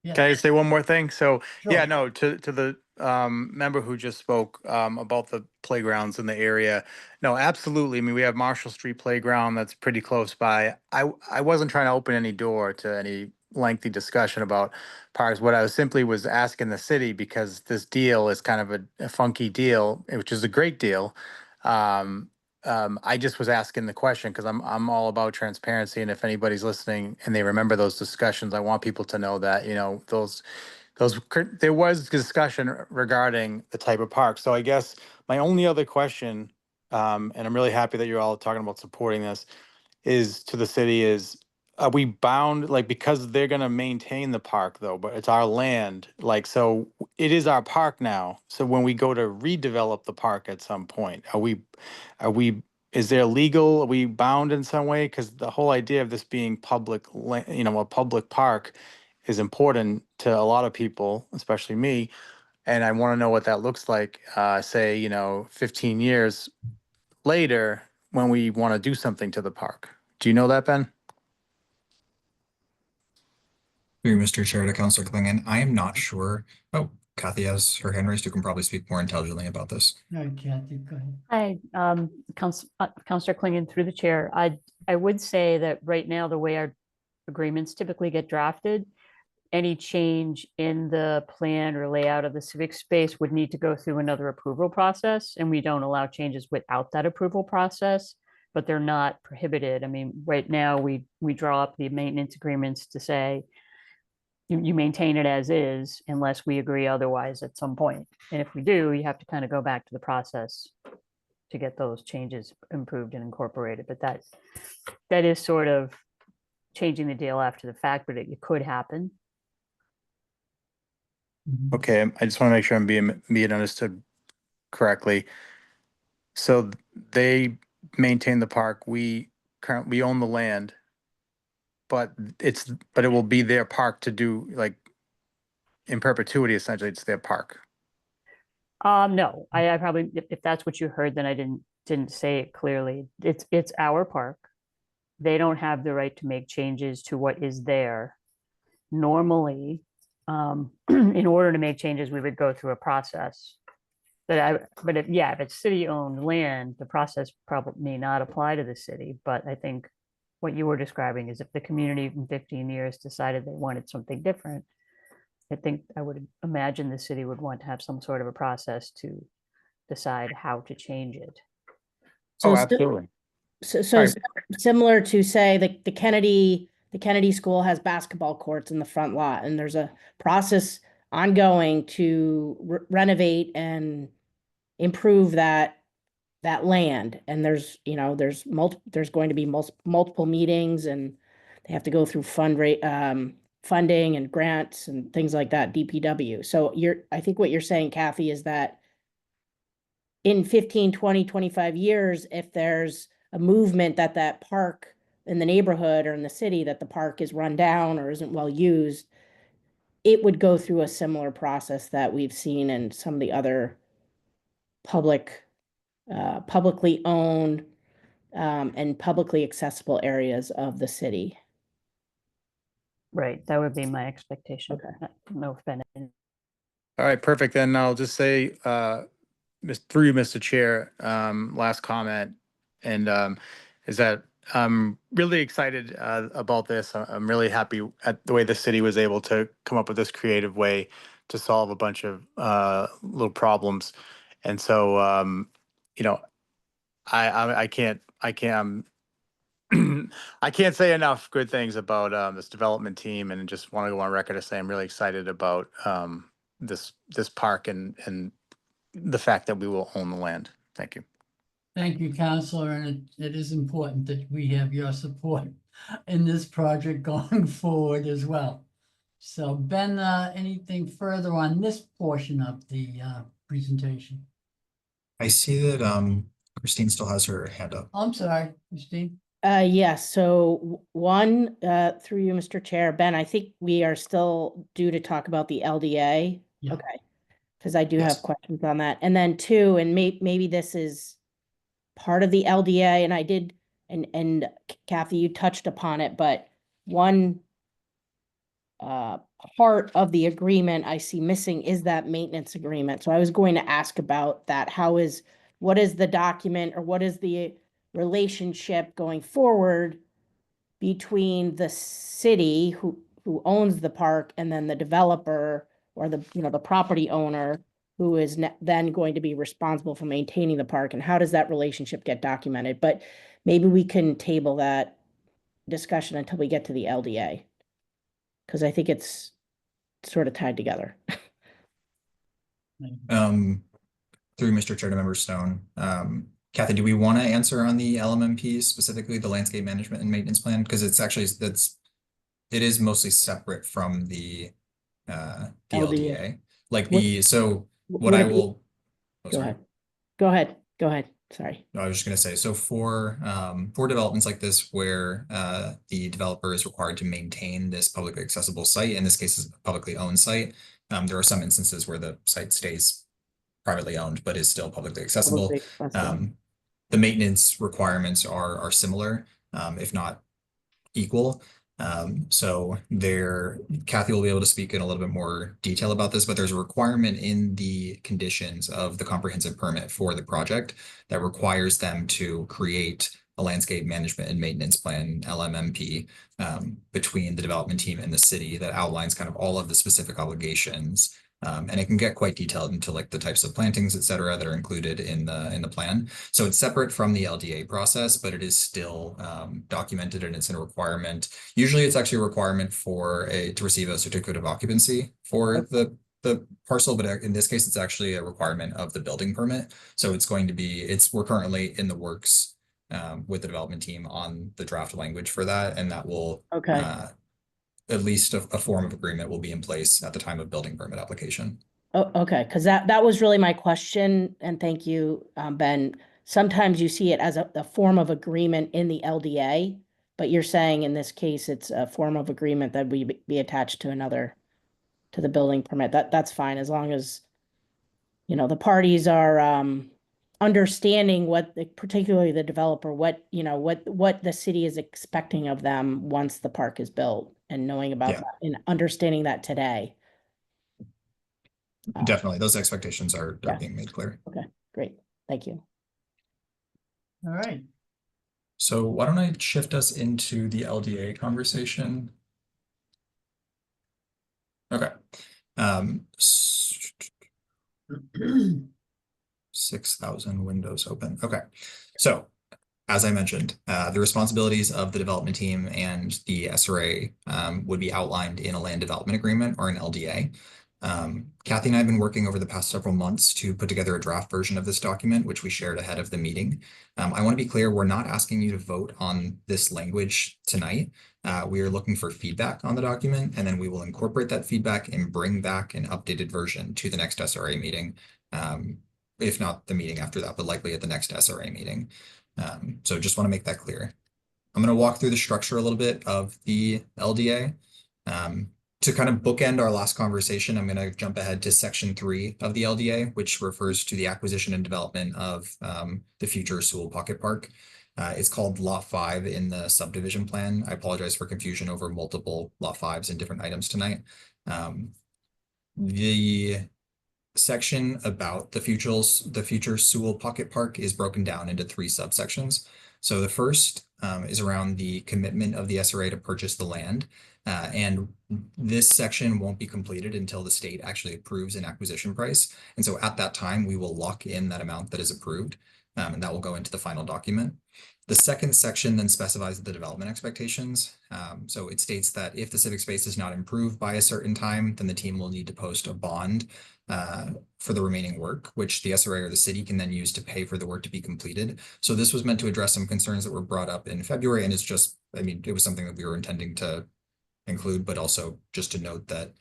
Yeah. Can I say one more thing? So, yeah, Sure. no, to the member who just spoke about the playgrounds in the area. No, absolutely. I mean, we have Marshall Street Playground that's pretty close by. I wasn't trying to open any door to any lengthy discussion about parks. What I was simply was asking the city, because this deal is kind of a funky deal, which is a great deal. I just was asking the question because I'm all about transparency, and if anybody's listening and they remember those discussions, I want people to know that, you know, there was discussion regarding the type of park. So I guess my only other question, and I'm really happy that you're all talking about supporting this, is to the city is, are we bound, like, because they're gonna maintain the park though, but it's our land, like, so it is our park now. So when we go to redevelop the park at some point, are we, is there legal, are we bound in some way? Because the whole idea of this being you know, a public park is important to a lot of people, especially me. And I want to know what that looks like, say, you know, 15 years later when we want to do something to the park. Do you know that, Ben? Through Mr. Chair to Councilor Klingon, I am not sure. Oh, Kathy has her hand raised, who can probably speak more intelligently about this. All right, Kathy, go ahead. Hi, Councillor Klingon, through the chair. I would say that right now, the way our agreements typically get drafted, any change in the plan or layout of the civic space would need to go through another approval process, and we don't allow changes without that approval process, but they're not prohibited. I mean, right now, we draw up the maintenance agreements to say you maintain it as is unless we agree otherwise at some point. And if we do, you have to kind of go back to the process to get those changes improved and incorporated. But that is sort of changing the deal after the fact, but it could happen. Okay, I just want to make sure I'm being understood correctly. So they maintain the park. We own the land, but it will be their park to do, like, in perpetuity. Essentially, it's their park. No, I probably, if that's what you heard, then I didn't say it clearly. It's our park. They don't have the right to make changes to what is there. Normally, in order to make changes, we would go through a process. But if it's city-owned land, the process probably may not apply to the city. But I think what you were describing is if the community in 15 years decided they wanted something different, I would imagine the city would want to have some sort of a process to decide how to change it. So Oh, absolutely. So Right. similar to, say, the Kennedy School has basketball courts in the front lot, and there's a process ongoing to renovate and improve that land. And there's going to be multiple meetings, and they have to go through funding and grants and things like that, DPW. So I think what you're saying, Kathy, is that in 15, 20, 25 years, if there's a movement that park in the neighborhood or in the city, that the park is run down or isn't well used, it would go through a similar process that we've seen in some of the other publicly owned and publicly accessible areas of the city. Right, that would be my expectation. Okay. No offense. All right, perfect. Then I'll just say, through you, Mr. Chair, last comment, and is that I'm really excited about this. I'm really happy at the way the city was able to come up with this creative way to solve a bunch of little problems. And so, you know, I can't I can't say enough good things about this development team, and just want to go on record to say I'm really excited about this park and the fact that we will own the land. Thank you. Thank you, Counselor, and it is important that we have your support in this project going forward as well. So Ben, anything further on this portion of the presentation? I see that Christine still has her hand up. I'm sorry, Christine. Yes, so one, through you, Mr. Chair, Ben, I think we are still due to talk about the LDA. Yeah. Okay, because I do Yes. have questions on that. And then two, and maybe this is part of the LDA, and I did, and Kathy, you touched upon it, but one part of the agreement I see missing is that maintenance agreement. So I was going to ask about that. What is the document, or what is the relationship going forward between the city who owns the park and then the developer, or the, the property owner who is then going to be responsible for maintaining the park, and how does that relationship get documented? But maybe we can table that discussion until we get to the LDA, because I think it's sort of tied together. Through Mr. Chair to Member Stone, Kathy, do we want to answer on the LMMP, specifically the landscape management and maintenance plan? Because it's actually, it is mostly separate from the LDA. Like what I will. Oh, Go sorry. ahead. Go ahead. Go ahead. Sorry. No, I was just going to say, so for developments like this, where the developer is required to maintain this publicly accessible site, in this case is a publicly owned site, there are some instances where the site stays privately owned but is still publicly accessible. The maintenance requirements are similar, if not equal. So Kathy will be able to speak in a little bit more detail about this, but there's a requirement in the conditions of the comprehensive permit for the project that requires them to create a landscape management and maintenance plan, LMMP, between the development team and the city that outlines kind of all of the specific obligations. And it can get quite detailed into like the types of plantings, et cetera, that are included in the plan. So it's separate from the LDA process, but it is still documented, and it's a requirement. Usually it's actually a requirement to receive a certificate of occupancy for the parcel, but in this case, it's actually a requirement of the building permit. So it's going to be, we're currently in the works with the development team on the draft language for that, and that will at least a form of agreement will be in place at the time of building permit application. Oh, okay, because that was really my question, and thank you, Ben. Sometimes you see it as a form of agreement in the LDA, but you're saying in this case, it's a form of agreement that would be attached to the building permit. That's fine, as long as, the parties are understanding particularly the developer, what the city is expecting of them once the park is built, and knowing about that and understanding that today. Definitely, those expectations are being made clear. Okay, great. Thank you. All right. So why don't I shift us into the LDA conversation? Okay. 6,000 windows open. Okay. So as I mentioned, the responsibilities of the development team and the SRA would be outlined in a land development agreement, or an LDA. Kathy and I have been working over the past several months to put together a draft version of this document, which we shared ahead of the meeting. I want to be clear, we're not asking you to vote on this language tonight. We are looking for feedback on the document, and then we will incorporate that feedback and bring back an updated version to the next SRA meeting. If not the meeting after that, but likely at the next SRA meeting. So just want to make that clear. I'm going to walk through the structure a little bit of the LDA. To kind of bookend our last conversation, I'm going to jump ahead to Section 3 of the LDA, which refers to the acquisition and development of the future Sewell Pocket Park. It's called Lot 5 in the subdivision plan. I apologize for confusion over multiple Lot 5s and different items tonight. The section about the future Sewell Pocket Park is broken down into 3 subsections. So the first is around the commitment of the SRA to purchase the land. And this section won't be completed until the state actually approves an acquisition price. And so at that time, we will lock in that amount that is approved, and that will go into the final document. The second section then specifies the development expectations. So it states that if the civic space is not improved by a certain time, then the team will need to post a bond for the remaining work, which the SRA or the city can then use to pay for the work to be completed. So this was meant to address some concerns that were brought up in February, and it's just, I mean, it was something that we were intending to include, but also just to note that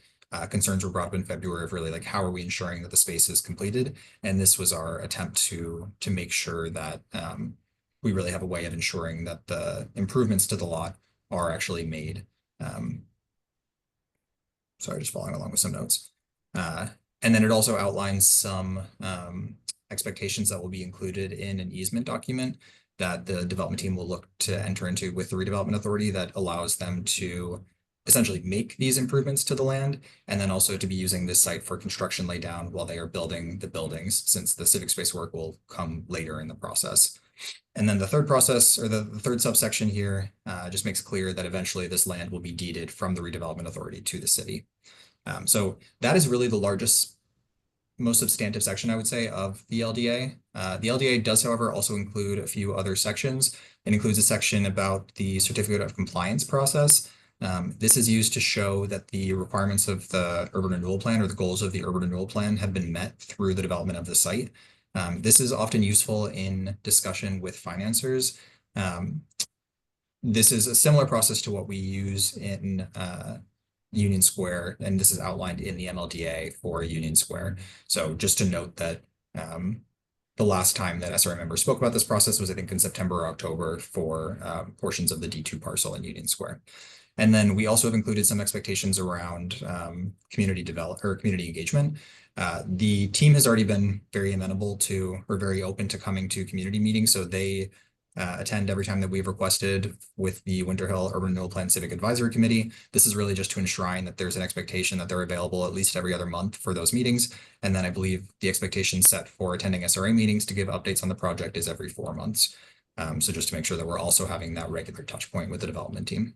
concerns were brought up in February of really like, how are we ensuring that the space is completed? And this was our attempt to make sure that we really have a way of ensuring that the improvements to the lot are actually made. Sorry, just following along with some notes. And then it also outlines some expectations that will be included in an easement document that the development team will look to enter into with the redevelopment authority that allows them to essentially make these improvements to the land, and then also to be using this site for construction laydown while they are building the buildings, since the civic space work will come later in the process. And then the third process, or the third subsection here, just makes clear that eventually this land will be deeded from the redevelopment authority to the city. So that is really the largest, most substantive section, I would say, of the LDA. The LDA does, however, also include a few other sections. It includes a section about the certificate of compliance process. This is used to show that the requirements of the urban renewal plan or the goals of the urban renewal plan have been met through the development of the site. This is often useful in discussion with financiers. This is a similar process to what we use in Union Square, and this is outlined in the MLDA for Union Square. So just to note that the last time that SRA members spoke about this process was, I think, in September or October for portions of the D2 parcel in Union Square. And then we also have included some expectations around community engagement. The team has already been very amenable to, or very open to coming to community meetings. So they attend every time that we've requested with the Winter Hill Urban Renewal Plan Civic Advisory Committee. This is really just to enshrine that there's an expectation that they're available at least every other month for those meetings. And then I believe the expectation set for attending SRA meetings to give updates on the project is every 4 months. So just to make sure that we're also having that regular touch point with the development team.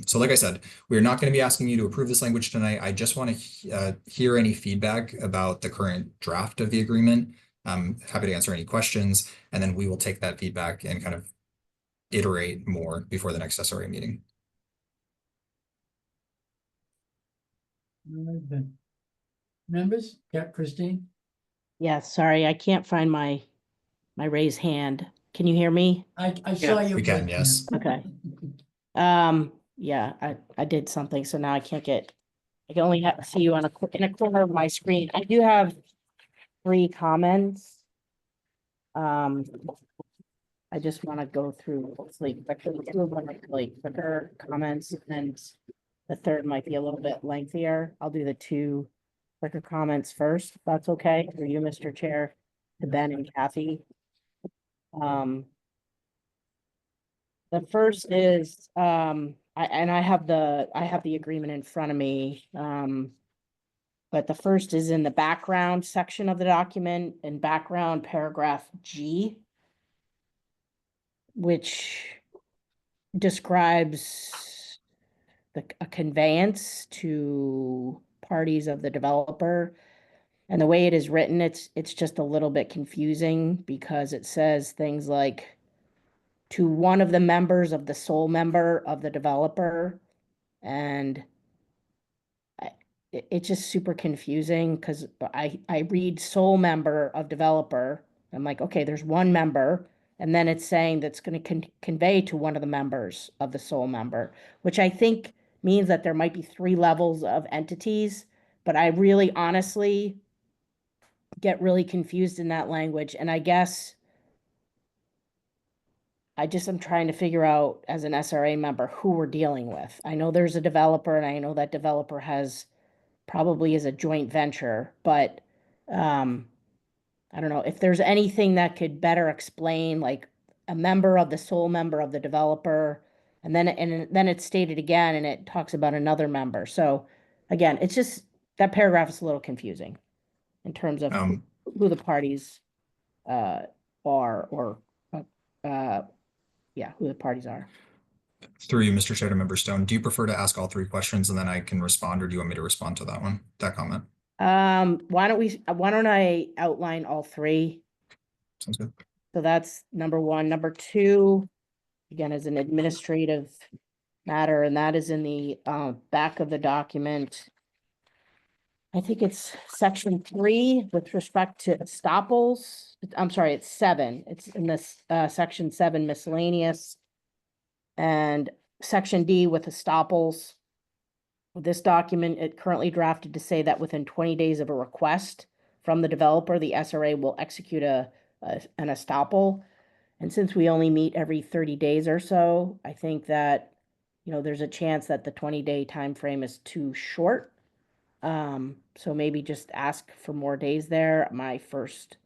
So like I said, we're not going to be asking you to approve this language tonight. I just want to hear any feedback about the current draft of the agreement. I'm happy to answer any questions, and then we will take that feedback and kind of iterate more before the next SRA meeting. All right, then. Members, Christine? Yeah, sorry, I can't find my raised hand. Can you hear me? I saw Yes, you. we can, yes. Okay. Yeah, I did something, so now I can't get, I can only see you in a corner of my screen. I do have 3 comments. I just want to go through hopefully quickly, 2 of them are like quicker comments, and the third might be a little bit lengthier. I'll do the 2 quicker comments first, if that's okay for you, Mr. Chair, to Ben and Kathy. The first is, I have the agreement in front of me. But the first is in the background section of the document, in background paragraph G, which describes a conveyance to parties of the developer. And the way it is written, it's just a little bit confusing because it says things like, to one of the members of the sole member of the developer, and it's just super confusing because I read sole member of developer. I'm like, okay, there's one member, and then it's saying that's going to convey to one of the members of the sole member, which I think means that there might be 3 levels of entities, but I really honestly get really confused in that language. And I guess I'm trying to figure out as an SRA member who we're dealing with. I know there's a developer, and I know that developer has probably is a joint venture, but I don't know if there's anything that could better explain like a member of the sole member of the developer, and then it's stated again and it talks about another member. So again, it's just that paragraph is a little confusing in terms of Um, who the parties are, or yeah, who the parties are. Through you, Mr. Chair, to Member Stone, do you prefer to ask all three questions and then I can respond, or do you want me to respond to that comment? Why don't I outline all three? Sounds good. So that's number one. Number two, again, is an administrative matter, and that is in the back of the document. I think it's section 3 with respect to estoppels. I'm sorry, it's 7. It's in this section 7 miscellaneous. And section D with estoppels. This document, it currently drafted to say that within 20 days of a request from the developer, the SRA will execute an estoppel. And since we only meet every 30 days or so, I think that, there's a chance that the 20-day time frame is too short. So maybe just ask for more days there. My first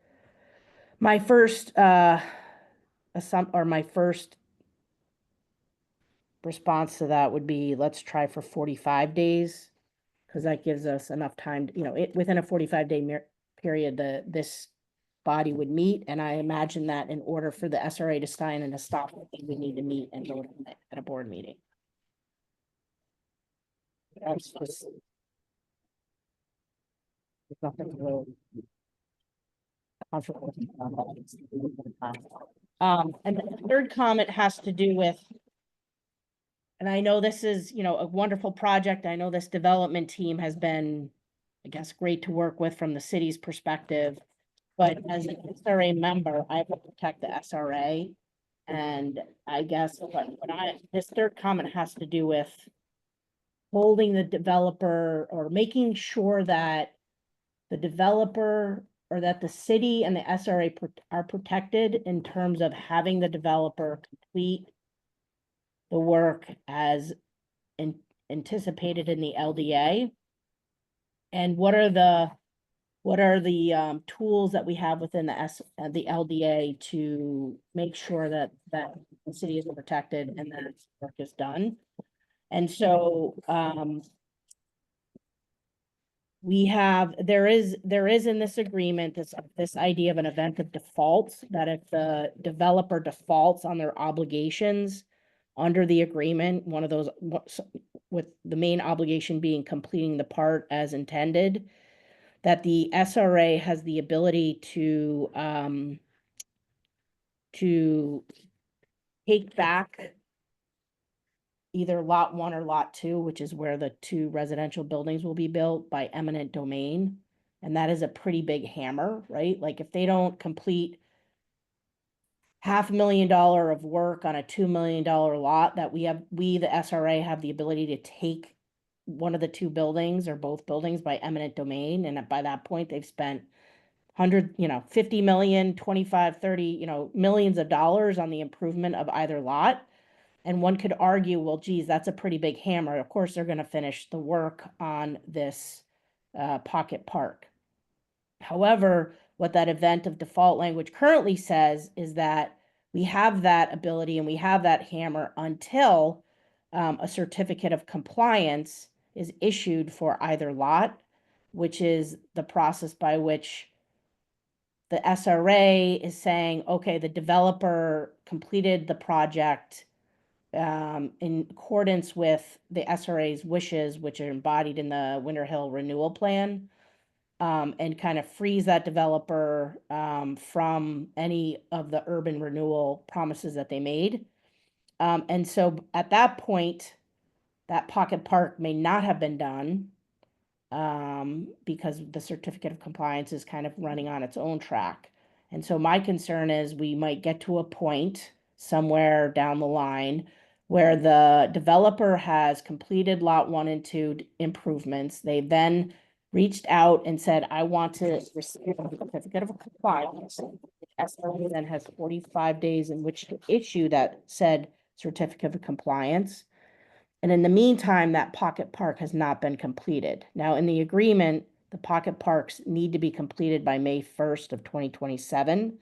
response to that would be, let's try for 45 days. Because that gives us enough time, within a 45-day period, this body would meet. And I imagine that in order for the SRA to sign an estoppel, we need to meet and vote at a board meeting. That's just. There's nothing really controversial about that. And the third comment has to do with, and I know this is, a wonderful project. I know this development team has been, I guess, great to work with from the city's perspective. But as an SRA member, I have to protect the SRA. And I guess this third comment has to do with holding the developer, or making sure that the developer, or that the city and the SRA are protected in terms of having the developer complete the work as anticipated in the LDA. And what are the tools that we have within the LDA to make sure that the city is protected and that its work is done. And so there is in this agreement this idea of an event of default, that if the developer defaults on their obligations under the agreement, one of those, with the main obligation being completing the part as intended, that the SRA has the ability to take back either lot 1 or lot 2, which is where the 2 residential buildings will be built, by eminent domain. And that is a pretty big hammer, right? Like if they don't complete $500,000 of work on a $2 million lot, that we, the SRA, have the ability to take one of the 2 buildings or both buildings by eminent domain. And by that point, they've spent 50 million, 25, 30, millions of dollars on the improvement of either lot. And one could argue, well, geez, that's a pretty big hammer. Of course, they're going to finish the work on this pocket park. However, what that event of default language currently says is that we have that ability and we have that hammer until a certificate of compliance is issued for either lot, which is the process by which the SRA is saying, okay, the developer completed the project in accordance with the SRA's wishes, which are embodied in the Winter Hill Renewal Plan, and kind of frees that developer from any of the urban renewal promises that they made. And so at that point, that pocket park may not have been done because the certificate of compliance is kind of running on its own track. And so my concern is we might get to a point somewhere down the line where the developer has completed lot 1 and 2 improvements. They then reached out and said, I want to receive a certificate of compliance. SRA then has 45 days in which to issue that said certificate of compliance. And in the meantime, that pocket park has not been completed. Now, in the agreement, the pocket parks need to be completed by May 1st of 2027.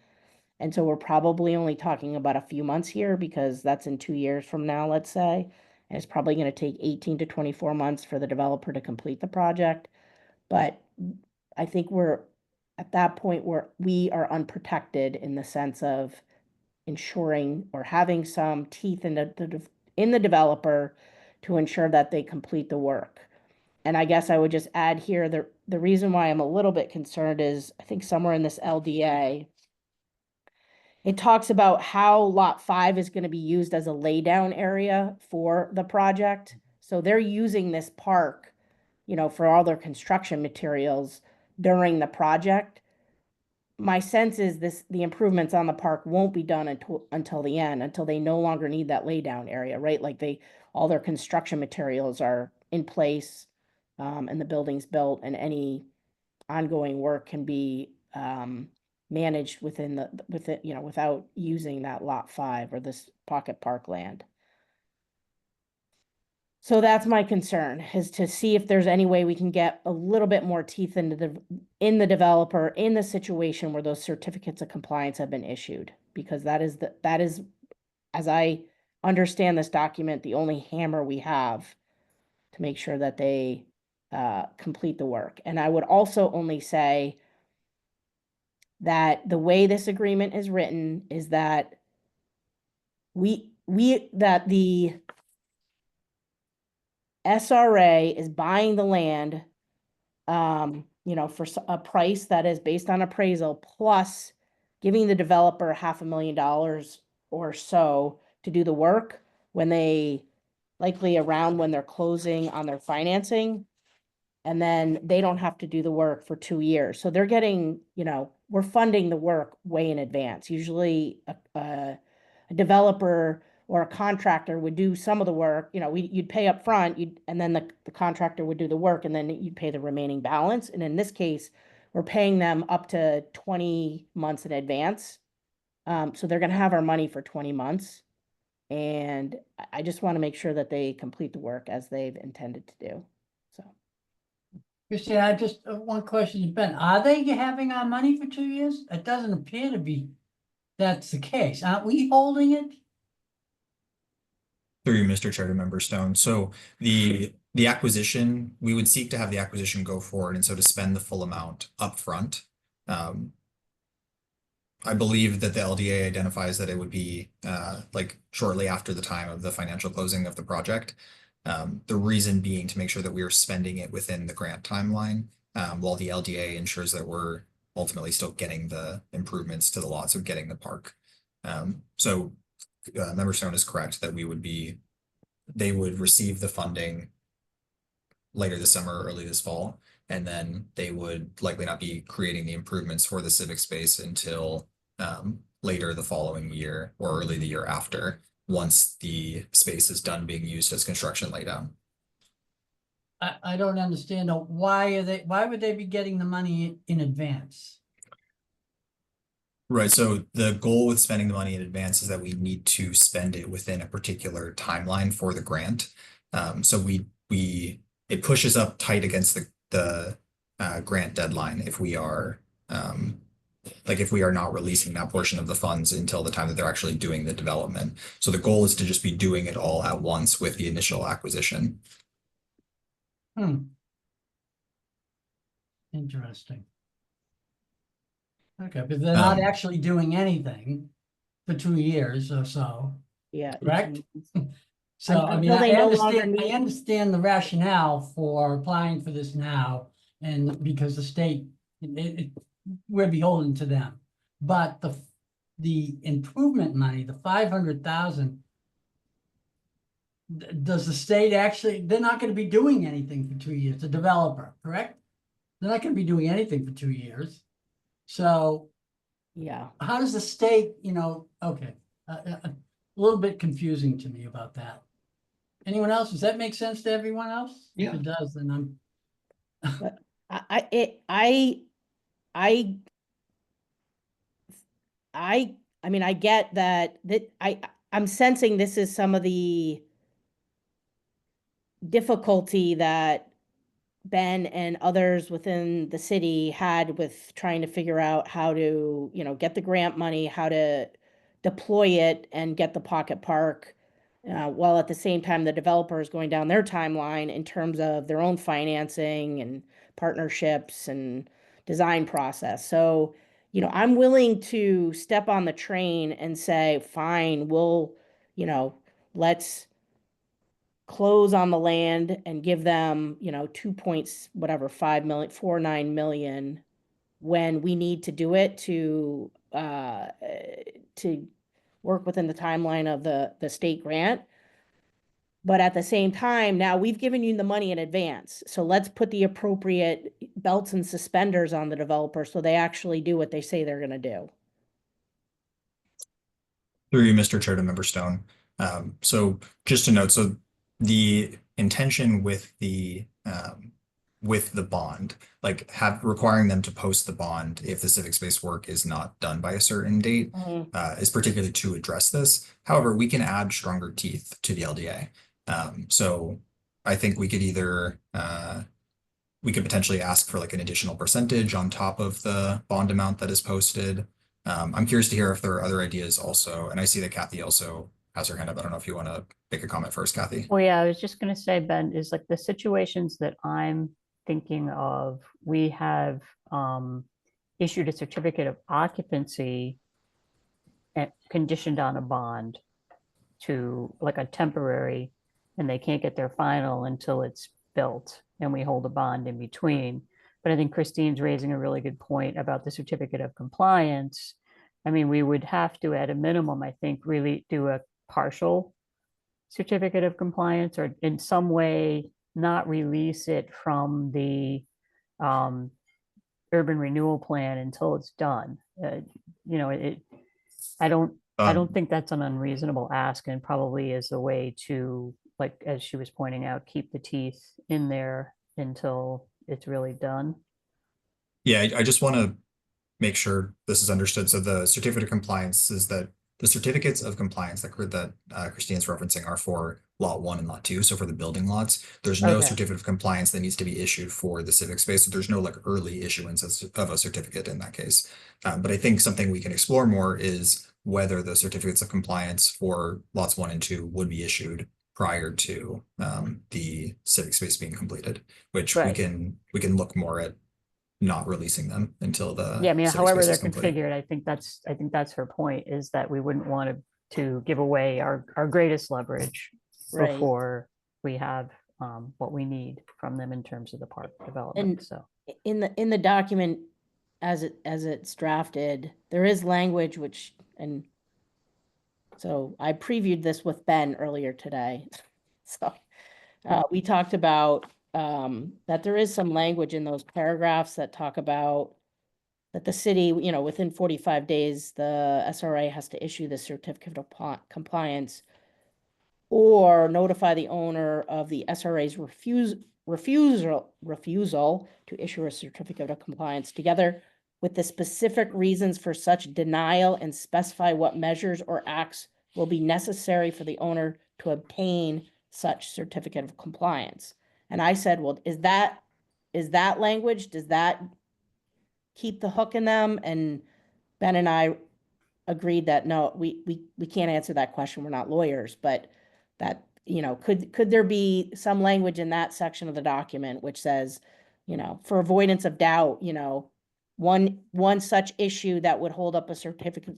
And so we're probably only talking about a few months here, because that's in 2 years from now, let's say. And it's probably going to take 18 to 24 months for the developer to complete the project. But I think we're at that point where we are unprotected in the sense of ensuring or having some teeth in the developer to ensure that they complete the work. And I guess I would just add here, the reason why I'm a little bit concerned is, I think somewhere in this LDA, it talks about how lot 5 is going to be used as a laydown area for the project. So they're using this park, for all their construction materials during the project. My sense is the improvements on the park won't be done until the end, until they no longer need that laydown area, right? Like all their construction materials are in place, and the building's built, and any ongoing work can be managed within without using that lot 5 or this pocket park land. So that's my concern, is to see if there's any way we can get a little bit more teeth in the developer in the situation where those certificates of compliance have been issued, because that is, as I understand this document, the only hammer we have to make sure that they complete the work. And I would also only say that the way this agreement is written is that that the SRA is buying the land, for a price that is based on appraisal, plus giving the developer $500,000 or so to do the work when likely around when they're closing on their financing. And then they don't have to do the work for 2 years. So they're getting, we're funding the work way in advance. Usually a developer or a contractor would do some of the work, you'd pay up front, and then the contractor would do the work, and then you'd pay the remaining balance. And in this case, we're paying them up to 20 months in advance. So they're gonna have our money for 20 months. And I just want to make sure that they complete the work as they've intended to do, so. Christine, I just, one question, Ben, are they having our money for 2 years? It doesn't appear to be that's the case. Aren't we holding it? Through you, Mr. Chair, to Member Stone. So the acquisition, we would seek to have the acquisition go forward, and so to spend the full amount upfront. I believe that the LDA identifies that it would be like shortly after the time of the financial closing of the project. The reason being to make sure that we are spending it within the grant timeline, while the LDA ensures that we're ultimately still getting the improvements to the lots of getting the park. So Member Stone is correct that they would receive the funding later this summer or early this fall, and then they would likely not be creating the improvements for the civic space until later the following year or early the year after, once the space is done being used as construction laydown. I don't understand. Why would they be getting the money in advance? Right, so the goal with spending the money in advance is that we need to spend it within a particular timeline for the grant. So it pushes up tight against the grant deadline if we are if we are not releasing that portion of the funds until the time that they're actually doing the development. So the goal is to just be doing it all at once with the initial acquisition. Interesting. Okay, but they're not actually doing anything for 2 years or so. Yeah. Correct? So, I mean, Until they I no longer understand the rationale for applying for this now, and because the state, we're beholden to them. But the improvement money, the 500,000, does the state actually, they're not gonna be doing anything for 2 years, the developer, correct? They're not gonna be doing anything for 2 years. So Yeah. how does the state, okay, a little bit confusing to me about that. Anyone else? Does that make sense to everyone else? Yeah. If it does, then I'm. I mean, I get that I'm sensing this is some of the difficulty that Ben and others within the city had with trying to figure out how to, get the grant money, how to deploy it and get the pocket park while at the same time, the developer is going down their timeline in terms of their own financing and partnerships and design process. So, you know, I'm willing to step on the train and say, fine, we'll, you know, let's close on the land and give them, you know, 2 points, whatever, 5 million, 49 million, when we need to do it to work within the timeline of the state grant. But at the same time, now we've given you the money in advance. So let's put the appropriate belts and suspenders on the developer so they actually do what they say they're gonna do. Through you, Mr. Chair, to Member Stone. So just to note, so the intention with the bond, like requiring them to post the bond if the civic space work is not done by a certain date, is particularly to address this. However, we can add stronger teeth to the LDA. So I think we could either we could potentially ask for like an additional percentage on top of the bond amount that is posted. I'm curious to hear if there are other ideas also, and I see that Kathy also has her hand up. I don't know if you want to make a comment first, Kathy. Well, yeah, I was just going to say, Ben, is like the situations that I'm thinking of, we have issued a certificate of occupancy conditioned on a bond to like a temporary, and they can't get their final until it's built, and we hold a bond in between. But I think Christine's raising a really good point about the certificate of compliance. I mean, we would have to, at a minimum, I think, really do a partial certificate of compliance, or in some way not release it from the urban renewal plan until it's done. You know, I don't think that's an unreasonable ask, and probably is a way to, like, as she was pointing out, keep the teeth in there until it's really done. Yeah, I just want to make sure this is understood. So the certificate of compliance is that the certificates of compliance that Christine's referencing are for lot 1 and lot 2. So for the building lots, there's no Okay. certificate of compliance that needs to be issued for the civic space. So there's no like early issuance of a certificate in that case. But I think something we can explore more is whether the certificates of compliance for lots 1 and 2 would be issued prior to the civic space being completed, which Right. we can look more at not releasing them until the Yeah, I mean, civic however space they're is complete. configured, I think that's her point, is that we wouldn't want to give away our greatest leverage Right. before we have what we need from them in terms of the park development. And So in the document, as it's drafted, there is language which, and so I previewed this with Ben earlier today. So we talked about that there is some language in those paragraphs that talk about that the city, you know, within 45 days, the SRA has to issue the certificate of compliance or notify the owner of the SRA's refusal to issue a certificate of compliance, together with the specific reasons for such denial, and specify what measures or acts will be necessary for the owner to obtain such certificate of compliance. And I said, well, is that language, does that keep the hook in them? And Ben and I agreed that no, we can't answer that question. We're not lawyers, but that, you know, could there be some language in that section of the document which says, you know, for avoidance of doubt, you know, one such issue that would hold up a certificate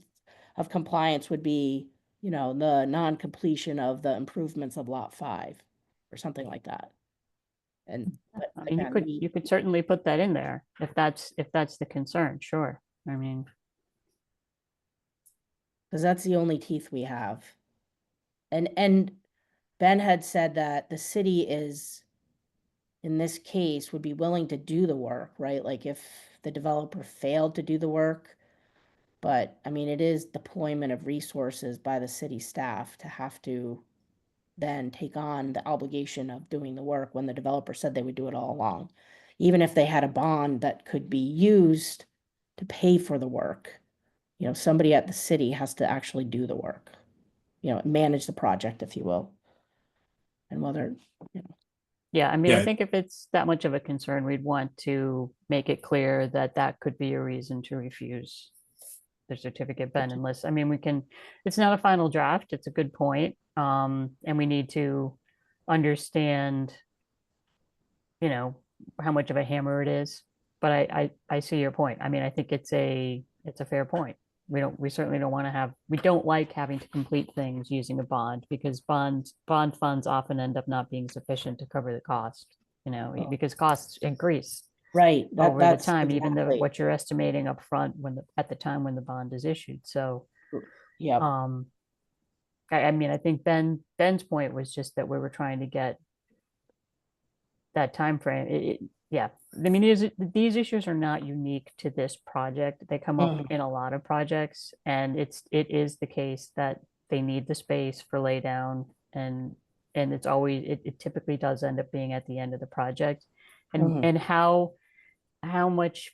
of compliance would be, you know, the non-completion of the improvements of lot 5 or something like that. And I mean, you could certainly put that in there if that's the concern. Sure. I mean, because that's the only teeth we have. And Ben had said that the city is, in this case, would be willing to do the work, right? Like if the developer failed to do the work. But I mean, it is deployment of resources by the city staff to have to then take on the obligation of doing the work when the developer said they would do it all along. Even if they had a bond that could be used to pay for the work, you know, somebody at the city has to actually do the work, you know, manage the project, if you will. And whether, you know. yeah, I mean, I Yeah. think if it's that much of a concern, we'd want to make it clear that that could be a reason to refuse the certificate, Ben, unless, I mean, it's not a final draft. It's a good point. And we need to understand, you know, how much of a hammer it is. But I see your point. I mean, I think it's a fair point. We certainly don't want to have, we don't like having to complete things using a bond, because bond funds often end up not being sufficient to cover the cost, you know, because costs increase Right. over the That's time, even though exactly. what you're estimating up front at the time when the bond is issued. So, Yeah. I mean, I think Ben's point was just that we were trying to get that time frame. Yeah, I mean, these issues are not unique to this project. They come up in a lot of projects, and it is the case that they need the space for lay down, and it's always, it typically does end up being at the end of the project. And how much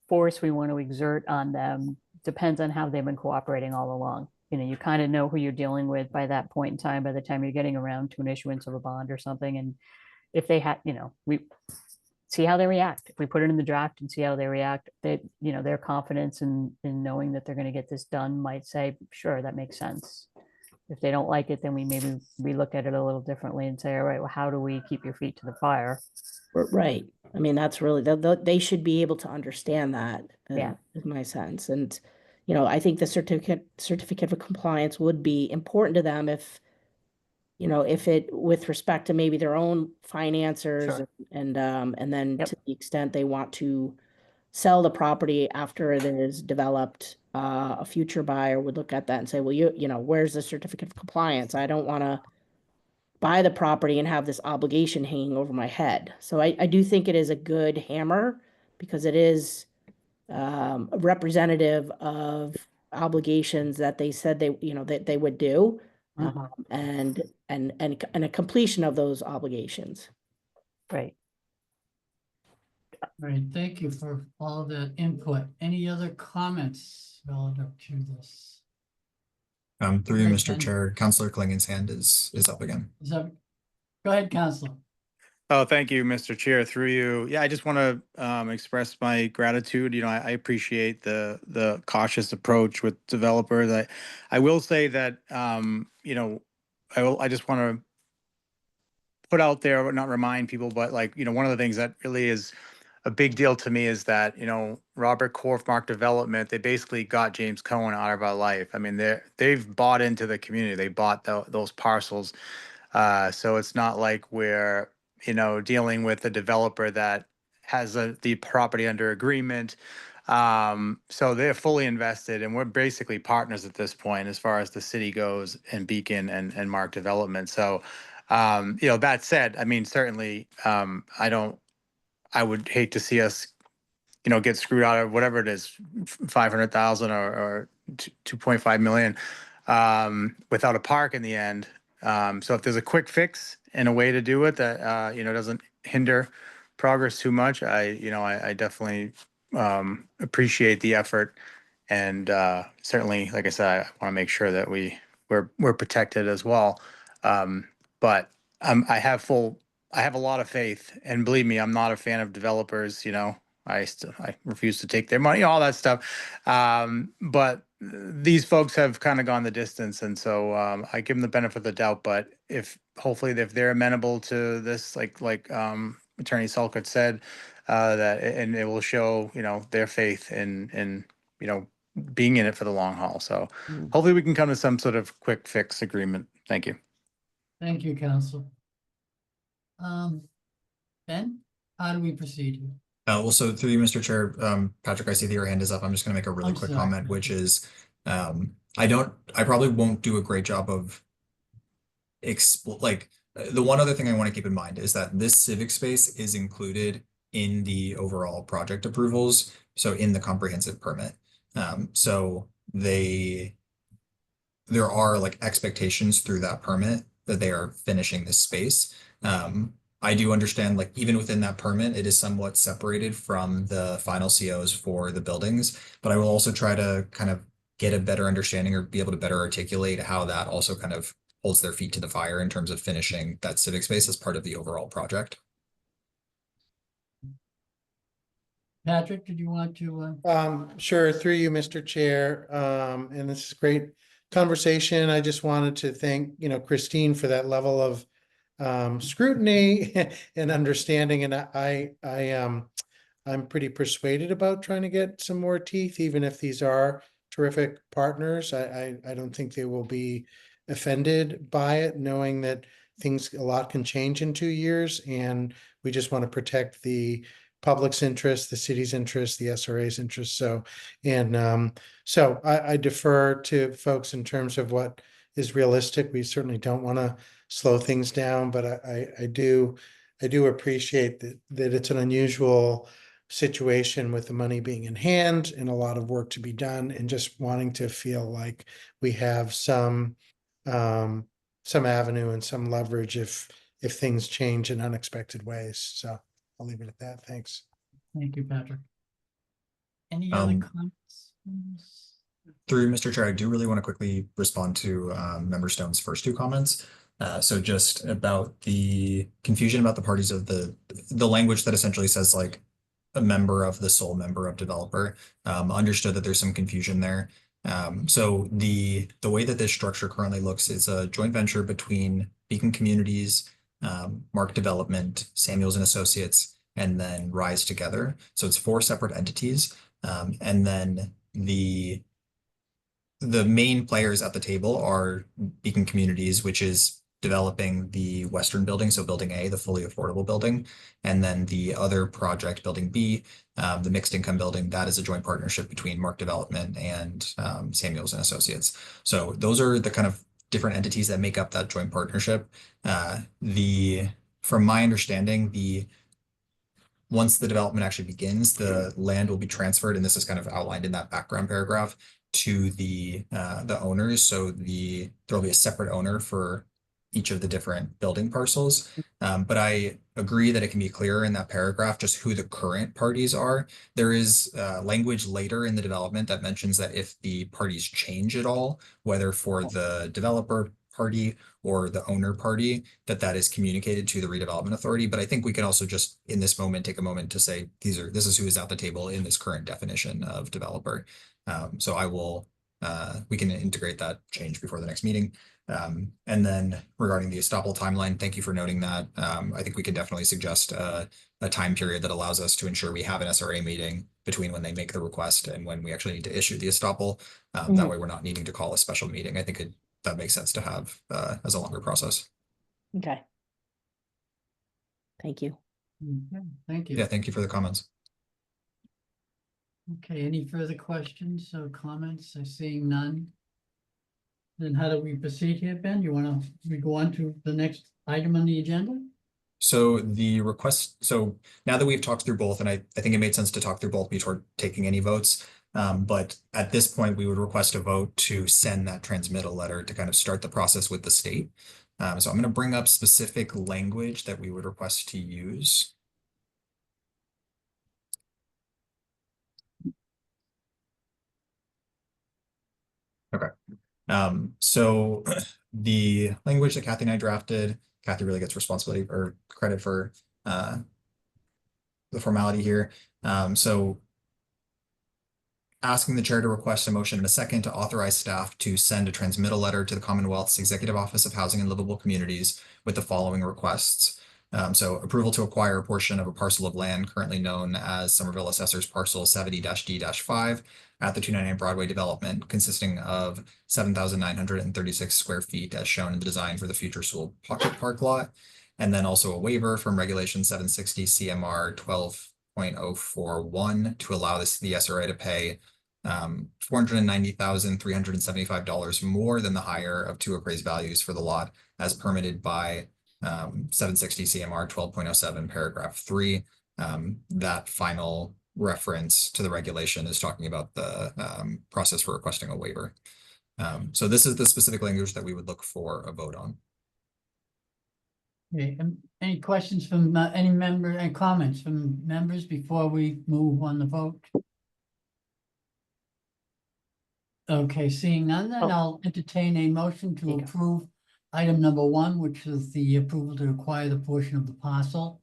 force we want to exert on them depends on how they've been cooperating all along. You know, you kind of know who you're dealing with by that point in time, by the time you're getting around to an issuance of a bond or something. And if they had, you know, we see how they react. If we put it in the draft and see how they react, they, you know, their confidence in knowing that they're going to get this done might say, sure, that makes sense. If they don't like it, then we look at it a little differently and say, all right, well, how do we keep your feet to the fire? Right. I mean, that's really, they should be able to understand that. Yeah. Is my sense. And, you know, I think the certificate of compliance would be important to them if, you know, if it, with respect to maybe their own financiers. Sure. And then Yep. to the extent they want to sell the property after it is developed, a future buyer would look at that and say, well, you know, where's the certificate of compliance? I don't want to buy the property and have this obligation hanging over my head. So I do think it is a good hammer, because it is representative of obligations that they said they, you know, that they would do, Mhm. and a completion of those obligations. Right. Great, thank you for all of the input. Any other comments relative to this? Through you, Right, Mr. Ben. Chair, Councillor Klingen's hand is up again. Go ahead, Counselor. Oh, thank you, Mr. Chair. Through you. Yeah, I just want to express my gratitude. You know, I appreciate the cautious approach with developers. I will say that, you know, I just want to put out there, not remind people, but like, you know, one of the things that really is a big deal to me is that, you know, Robert Korfmark Development, they basically got James Cohen out of our life. I mean, they've bought into the community. They bought those parcels. So it's not like we're, you know, dealing with a developer that has the property under agreement. So they're fully invested, and we're basically partners at this point as far as the city goes, and Beacon and Mark Development. So, you know, that said, I mean, certainly, I would hate to see us, you know, get screwed out of whatever it is, 500,000 or 2.5 million, without a park in the end. So if there's a quick fix and a way to do it that, you know, doesn't hinder progress too much, I definitely appreciate the effort. And certainly, like I said, I want to make sure that we're protected as well. But I have a lot of faith, and believe me, I'm not a fan of developers. You know, I refuse to take their money, all that stuff. But these folks have kind of gone the distance, and so I give them the benefit of the doubt. But hopefully if they're amenable to this, like Attorney Selkert said, that, and it will show, you know, their faith in you know, being in it for the long haul. So hopefully we can come to some sort of quick fix agreement. Thank you. Thank you, Counselor. Ben, how do we proceed here? Well, so through you, Mr. Chair, Patrick, I see that your hand is up. I'm just going to make a really quick sorry. comment, which is, I probably won't do a great job of the one other thing I want to keep in mind is that this civic space is included in the overall project approvals, so in the comprehensive permit. So there are like expectations through that permit that they are finishing this space. I do understand, like, even within that permit, it is somewhat separated from the final COs for the buildings, but I will also try to kind of get a better understanding or be able to better articulate how that also kind of holds their feet to the fire in terms of finishing that civic space as part of the overall project. Patrick, did you want to? Sure, through you, Mr. Chair. And this is great conversation. I just wanted to thank, Christine for that level of scrutiny and understanding. And I'm pretty persuaded about trying to get some more teeth, even if these are terrific partners. I don't think they will be offended by it, knowing that a lot can change in 2 years, and we just want to protect the public's interest, the city's interest, the SRA's interest. So I defer to folks in terms of what is realistic. We certainly don't want to slow things down, but I do appreciate that it's an unusual situation with the money being in hand and a lot of work to be done, and just wanting to feel like we have some avenue and some leverage if things change in unexpected ways. So I'll leave it at that. Thanks. Thank you, Patrick. Any other comments? Through Mr. Chair, I do really want to quickly respond to Member Stone's first two comments. So just about the confusion about the parties of the language that essentially says like a member of the sole member of developer. Understood that there's some confusion there. So the way that this structure currently looks is a joint venture between Beacon Communities, Mark Development, Samuels and Associates, and then Rise Together. So it's 4 separate entities. And then the main players at the table are Beacon Communities, which is developing the Western building, so building A, the fully affordable building, and then the other project, building B, the mixed income building, that is a joint partnership between Mark Development and Samuels and Associates. So those are the kind of different entities that make up that joint partnership. From my understanding, once the development actually begins, the land will be transferred, and this is kind of outlined in that background paragraph, to the owners. So there will be a separate owner for each of the different building parcels. But I agree that it can be clearer in that paragraph just who the current parties are. There is language later in the development that mentions that if the parties change at all, whether for the developer party or the owner party, that is communicated to the redevelopment authority. But I think we can also just in this moment take a moment to say this is who is at the table in this current definition of developer. So we can integrate that change before the next meeting. And then regarding the estoppel timeline, thank you for noting that. I think we can definitely suggest a time period that allows us to ensure we have an SRA meeting between when they make the request and when we actually need to issue the estoppel. That way we're not needing to call a special meeting. I think that makes sense to have as a longer process. Okay. Thank you. Okay, thank you. Yeah, thank you for the comments. Okay, any further questions or comments? I'm seeing none. Then how do we proceed here, Ben? We go on to the next item on the agenda? So now that we've talked through both, and I think it made sense to talk through both before taking any votes. But at this point, we would request a vote to send that transmittal letter to kind of start the process with the state. So I'm going to bring up specific language that we would request to use. Okay. So the language that Kathy and I drafted, Kathy really gets responsibility or credit for the formality here. So asking the chair to request a motion in a second to authorize staff to send a transmittal letter to the Commonwealth's Executive Office of Housing and Livable Communities with the following requests. So approval to acquire a portion of a parcel of land currently known as Somerville Assessor's Parcel 70-D-5 at the 299 Broadway development, consisting of 7,936 square feet as shown in the design for the future Sewell Pocket Park lot. And then also a waiver from Regulation 760 CMR 12.041 to allow the SRA to pay $490,375 more than the higher of 2 appraised values for the lot as permitted by 760 CMR 12.07 paragraph 3. That final reference to the regulation is talking about the process for requesting a waiver. So this is the specific language that we would look for a vote on. Okay, any questions from any member and comments from members before we move on the vote? Okay, seeing none, then I'll entertain a motion to approve item number 1, which is the approval to acquire the portion of the parcel.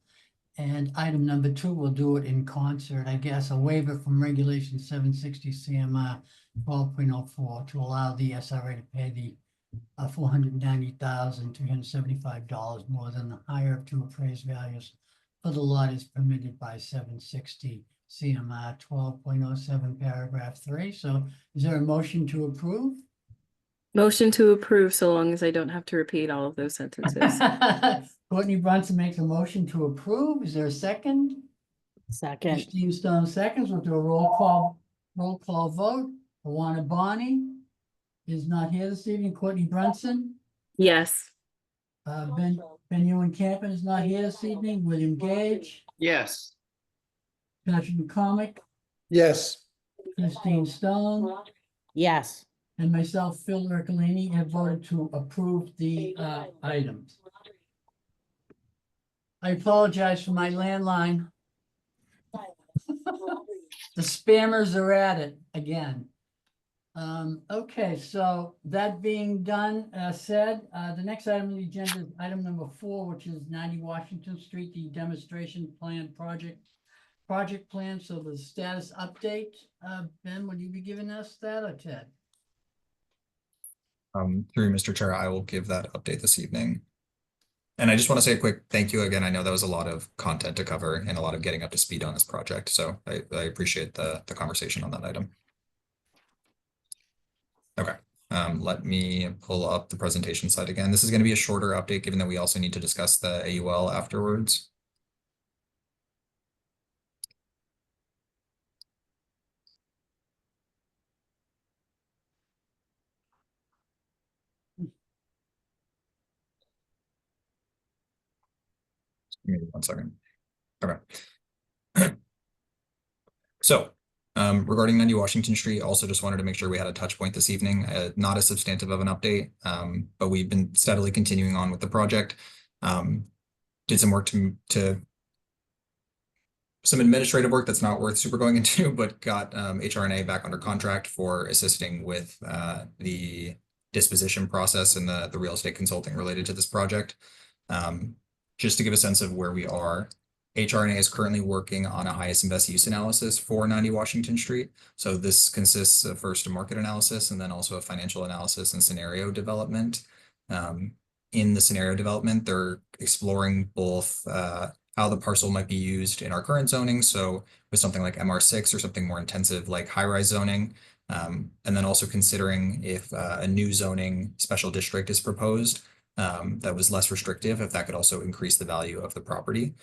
And item number 2, we'll do it in concert, I guess, a waiver from Regulation 760 CMR 12.04 to allow the SRA to pay the $490,375 more than the higher of two appraised values for the lot is permitted by 760 CMR 12.07 paragraph 3. So is there a motion to approve? Motion to approve, so long as I don't have to repeat all of those sentences. Courtney Brunson makes a motion to approve. Is there a second? Second, Christine Stone seconds. We'll do a roll call vote. Alana Bonnie is not here this evening. Courtney Brunson. Yes. Ben Ewan Campen is not here this evening. William Gage, Yes. Patrick McCormick, Yes. Christine Stone, yes. and myself, Phil Ercolini, have voted to approve the items. I apologize for my landline. The spammers are at it again. Okay, so that being done, the next item on the agenda is item number 4, which is 90 Washington Street, the demonstration plan project plan. So the status update, Ben, would you be giving us that, or Ted? Through Mr. Chair, I will give that update this evening. And I just want to say a quick thank you again. I know that was a lot of content to cover and a lot of getting up to speed on this project. So I appreciate the conversation on that item. Okay, let me pull up the presentation slide again. This is going to be a shorter update, given that we also need to discuss the AUL afterwards. Give me 1 second. Okay. So, regarding 90 Washington Street, also just wanted to make sure we had a touch point this evening, not as substantive of an update, but we've been steadily continuing on with the project. Did some work to some administrative work that's not worth super going into, but got HRNA back under contract for assisting with the disposition process and the real estate consulting related to this project. Just to give a sense of where we are, HRNA is currently working on a highest and best use analysis for 90 Washington Street. So this consists of first a market analysis and then also a financial analysis and scenario development. In the scenario development, they're exploring both how the parcel might be used in our current zoning. So with something like MR6 or something more intensive like high-rise zoning, and then also considering if a new zoning special district is proposed that was less restrictive, if that could also increase the value of the property.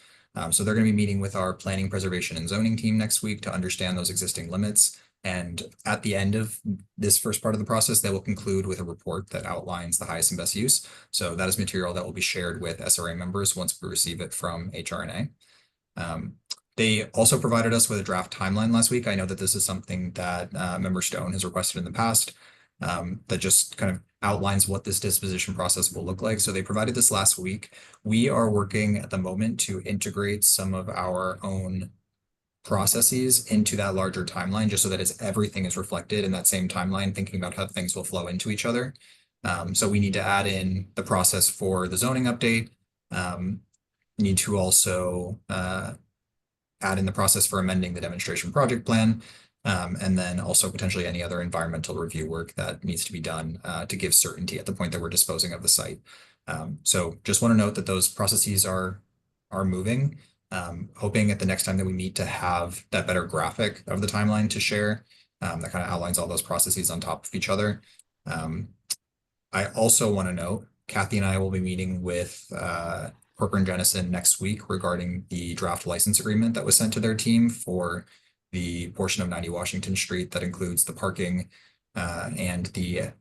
So they're going to be meeting with our planning, preservation, and zoning team next week to understand those existing limits. And at the end of this first part of the process, they will conclude with a report that outlines the highest and best use. So that is material that will be shared with SRA members once we receive it from HRNA. They also provided us with a draft timeline last week. I know that this is something that Member Stone has requested in the past, that just kind of outlines what this disposition process will look like. So they provided this last week. We are working at the moment to integrate some of our own processes into that larger timeline, just so that everything is reflected in that same timeline, thinking about how things will flow into each other. So we need to add in the process for the zoning update. Need to also add in the process for amending the demonstration project plan. And then also potentially any other environmental review work that needs to be done to give certainty at the point that we're disposing of the site. So just want to note that those processes are moving. Hoping at the next time that we meet to have that better graphic of the timeline to share that kind of outlines all those processes on top of each other. I also want to note, Kathy and I will be meeting with Corcoran Jennison next week regarding the draft license agreement that was sent to their team for the portion of 90 Washington Street that includes the parking and the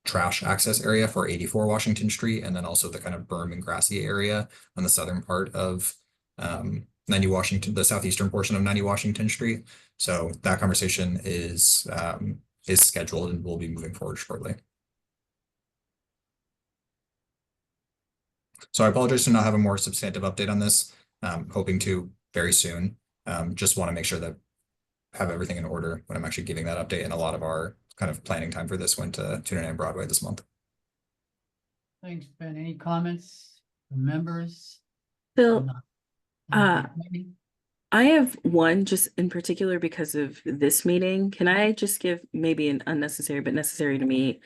trash access area for 84 Washington Street, and then also the kind of berm and grassy area on the southern part of 90 Washington, the southeastern portion of 90 Washington Street. So that conversation is scheduled and will be moving forward shortly. So I apologize to not have a more substantive update on this. Hoping to very soon. Just want to make sure that have everything in order when I'm actually giving that update, and a lot of our kind of planning time for this went to 299 Broadway this month. Thanks, Ben. Any comments from members? Phil, I have one just in particular because of this meeting. Can I just give maybe an unnecessary but necessary to me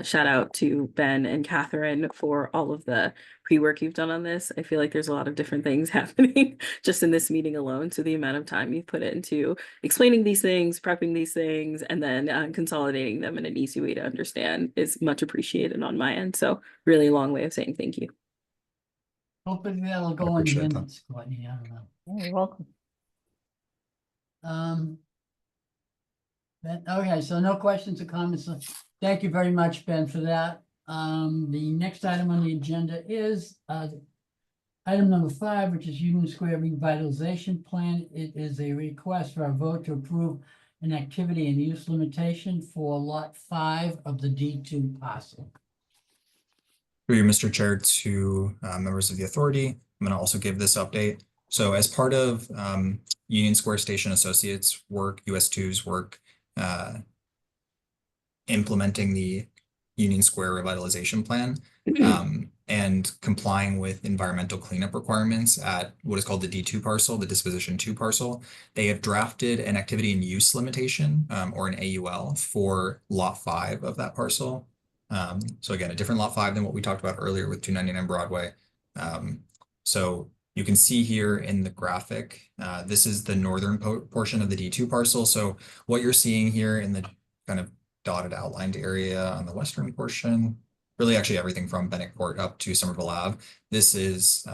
shout out to Ben and Catherine for all of the pre-work you've done on this. I feel like there's a lot of different things happening just in this meeting alone. So the amount of time you put into explaining these things, prepping these things, and then consolidating them in an easy way to understand is much appreciated on my end. So really long way of saying thank you. Hopefully that'll go in the appreciate that. minutes, Courtney, I don't know. Yeah, you're welcome. Okay, so no questions or comments. So thank you very much, Ben, for that. The next item on the agenda is item number 5, which is Union Square Revitalization Plan. It is a request for a vote to approve an activity and use limitation for Lot 5 of the D2 parcel. Through you, Mr. Chair, to members of the authority, I'm going to also give this update. So as part of Union Square Station Associates work, US2's work, implementing the Union Square revitalization plan and complying with environmental cleanup requirements at what is called the D2 parcel, the disposition 2 parcel, they have drafted an activity and use limitation or an AUL for lot 5 of that parcel. So again, a different lot 5 than what we talked about earlier with 299 Broadway. So you can see here in the graphic, this is the northern portion of the D2 parcel. So what you're seeing here in the kind of dotted outlined area on the western portion, really actually everything from Bennett Court up to Somerville Ave. This is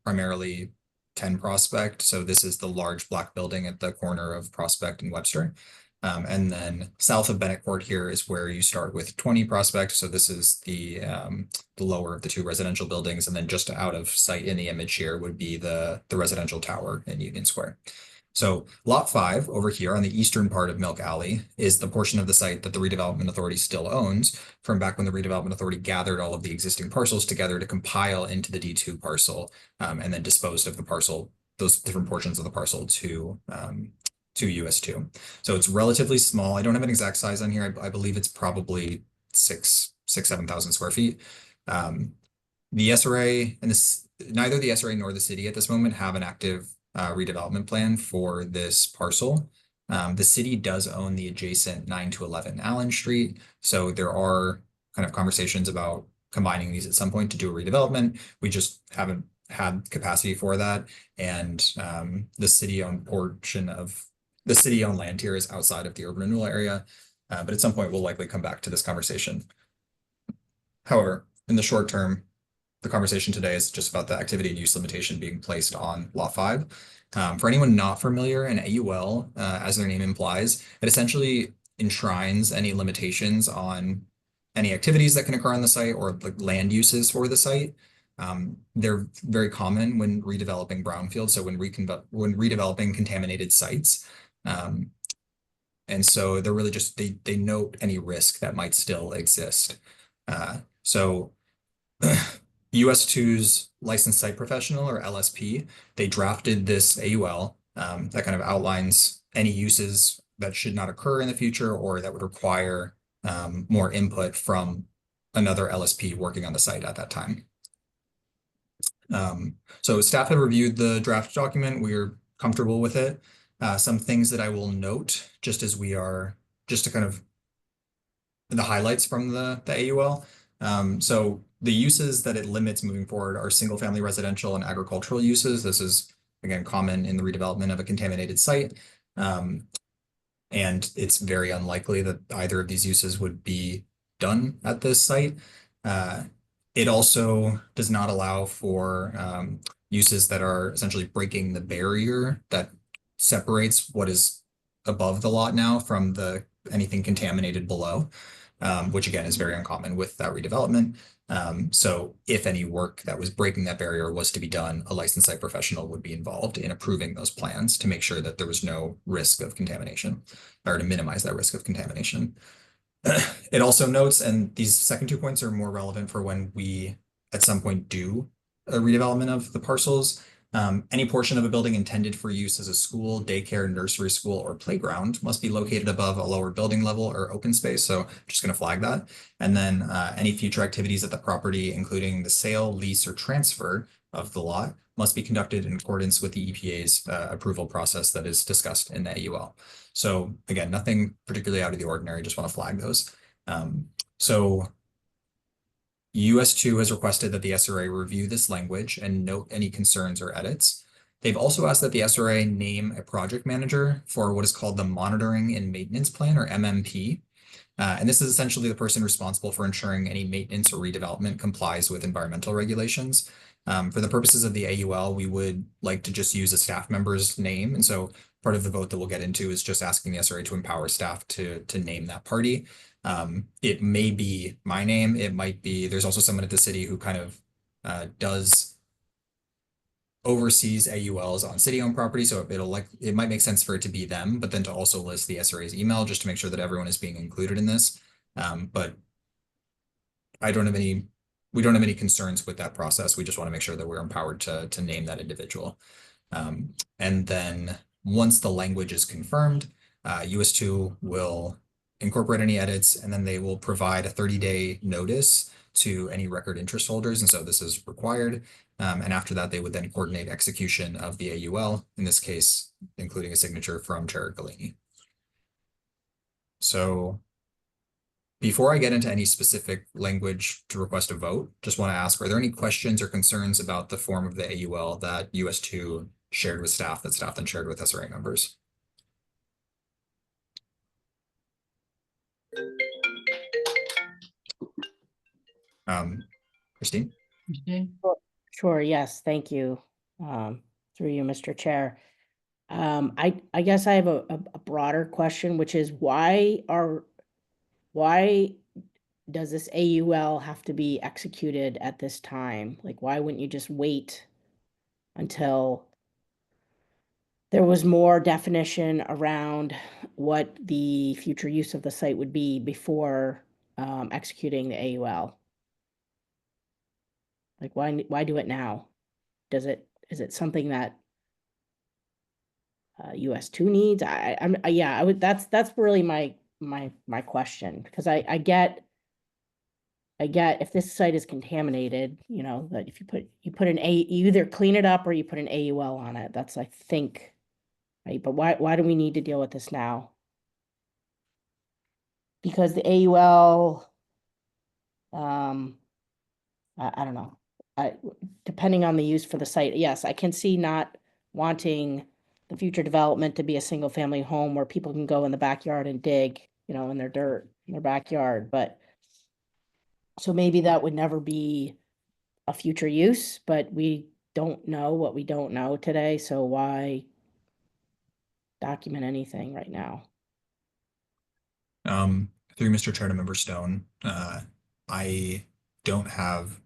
primarily 10 Prospect. So this is the large black building at the corner of Prospect and Webster. And then south of Bennett Court here is where you start with 20 Prospect. So this is the lower of the 2 residential buildings. And then just out of sight in the image here would be the residential tower in Union Square. So lot 5 over here on the eastern part of Milk Alley is the portion of the site that the Redevelopment Authority still owns from back when the Redevelopment Authority gathered all of the existing parcels together to compile into the D2 parcel and then disposed of the parcel, those different portions of the parcel to US2. So it's relatively small. I don't have an exact size on here. I believe it's probably 7,000 square feet. The SRA and neither the SRA nor the city at this moment have an active redevelopment plan for this parcel. The city does own the adjacent 9 to 11 Allen Street. So there are kind of conversations about combining these at some point to do a redevelopment. We just haven't had capacity for that. And the city-owned land here is outside of the urban renewal area. But at some point, we'll likely come back to this conversation. However, in the short term, the conversation today is just about the activity and use limitation being placed on lot 5. For anyone not familiar, an AUL, as their name implies, it essentially enshrines any limitations on any activities that can occur on the site or like land uses for the site. They're very common when redeveloping brownfields, so when redeveloping contaminated sites. And so they're really just, they note any risk that might still exist. So US2's licensed site professional, or LSP, they drafted this AUL that kind of outlines any uses that should not occur in the future or that would require more input from another LSP working on the site at that time. So staff have reviewed the draft document. We're comfortable with it. Some things that I will note just to kind of the highlights from the AUL. So the uses that it limits moving forward are single family residential and agricultural uses. This is, again, common in the redevelopment of a contaminated site. And it's very unlikely that either of these uses would be done at this site. It also does not allow for uses that are essentially breaking the barrier that separates what is above the lot now from anything contaminated below. Which again is very uncommon with that redevelopment. So if any work that was breaking that barrier was to be done, a licensed site professional would be involved in approving those plans to make sure that there was no risk of contamination or to minimize that risk of contamination. It also notes, and these second 2 points are more relevant for when we at some point do a redevelopment of the parcels. Any portion of a building intended for use as a school, daycare, nursery school, or playground must be located above a lower building level or open space. So I'm just going to flag that. And then any future activities at the property, including the sale, lease, or transfer of the lot must be conducted in accordance with the EPA's approval process that is discussed in the AUL. So again, nothing particularly out of the ordinary, just want to flag those. So US2 has requested that the SRA review this language and note any concerns or edits. They've also asked that the SRA name a project manager for what is called the Monitoring and Maintenance Plan, or MMP. And this is essentially the person responsible for ensuring any maintenance or redevelopment complies with environmental regulations. For the purposes of the AUL, we would like to just use a staff member's name. And so part of the vote that we'll get into is just asking the SRA to empower staff to name that party. It may be my name. It might be, there's also someone at the city who kind of oversees AULs on city-owned property, so it might make sense for it to be them, but then to also list the SRA's email just to make sure that everyone is being included in this. But we don't have any concerns with that process. We just want to make sure that we're empowered to name that individual. And then once the language is confirmed, US2 will incorporate any edits, and then they will provide a 30-day notice to any record interest holders. And so this is required. And after that, they would then coordinate execution of the AUL, in this case, including a signature from Chair Galini. So before I get into any specific language to request a vote, just want to ask, are there any questions or concerns about the form of the AUL that US2 shared with staff, that staff then shared with SRA members? Christine? Christine? Sure, yes, thank you. Through you, Mr. Chair. I guess I have a broader question, which is why does this AUL have to be executed at this time? Like, why wouldn't you just wait until there was more definition around what the future use of the site would be before executing the AUL? Like, why do it now? Is it something that US2 needs? That's really my question, because I get if this site is contaminated, you know, that if you either clean it up or you put an AUL on it. That's, I think, right. But why do we need to deal with this now? Because the AUL, I don't know. Depending on the use for the site, yes, I can see not wanting the future development to be a single family home where people can go in the backyard and dig, you know, in their dirt in their backyard. But so maybe that would never be a future use, but we don't know what we don't know today. So why document anything right now? Through Mr. Chair to Member Stone, I don't have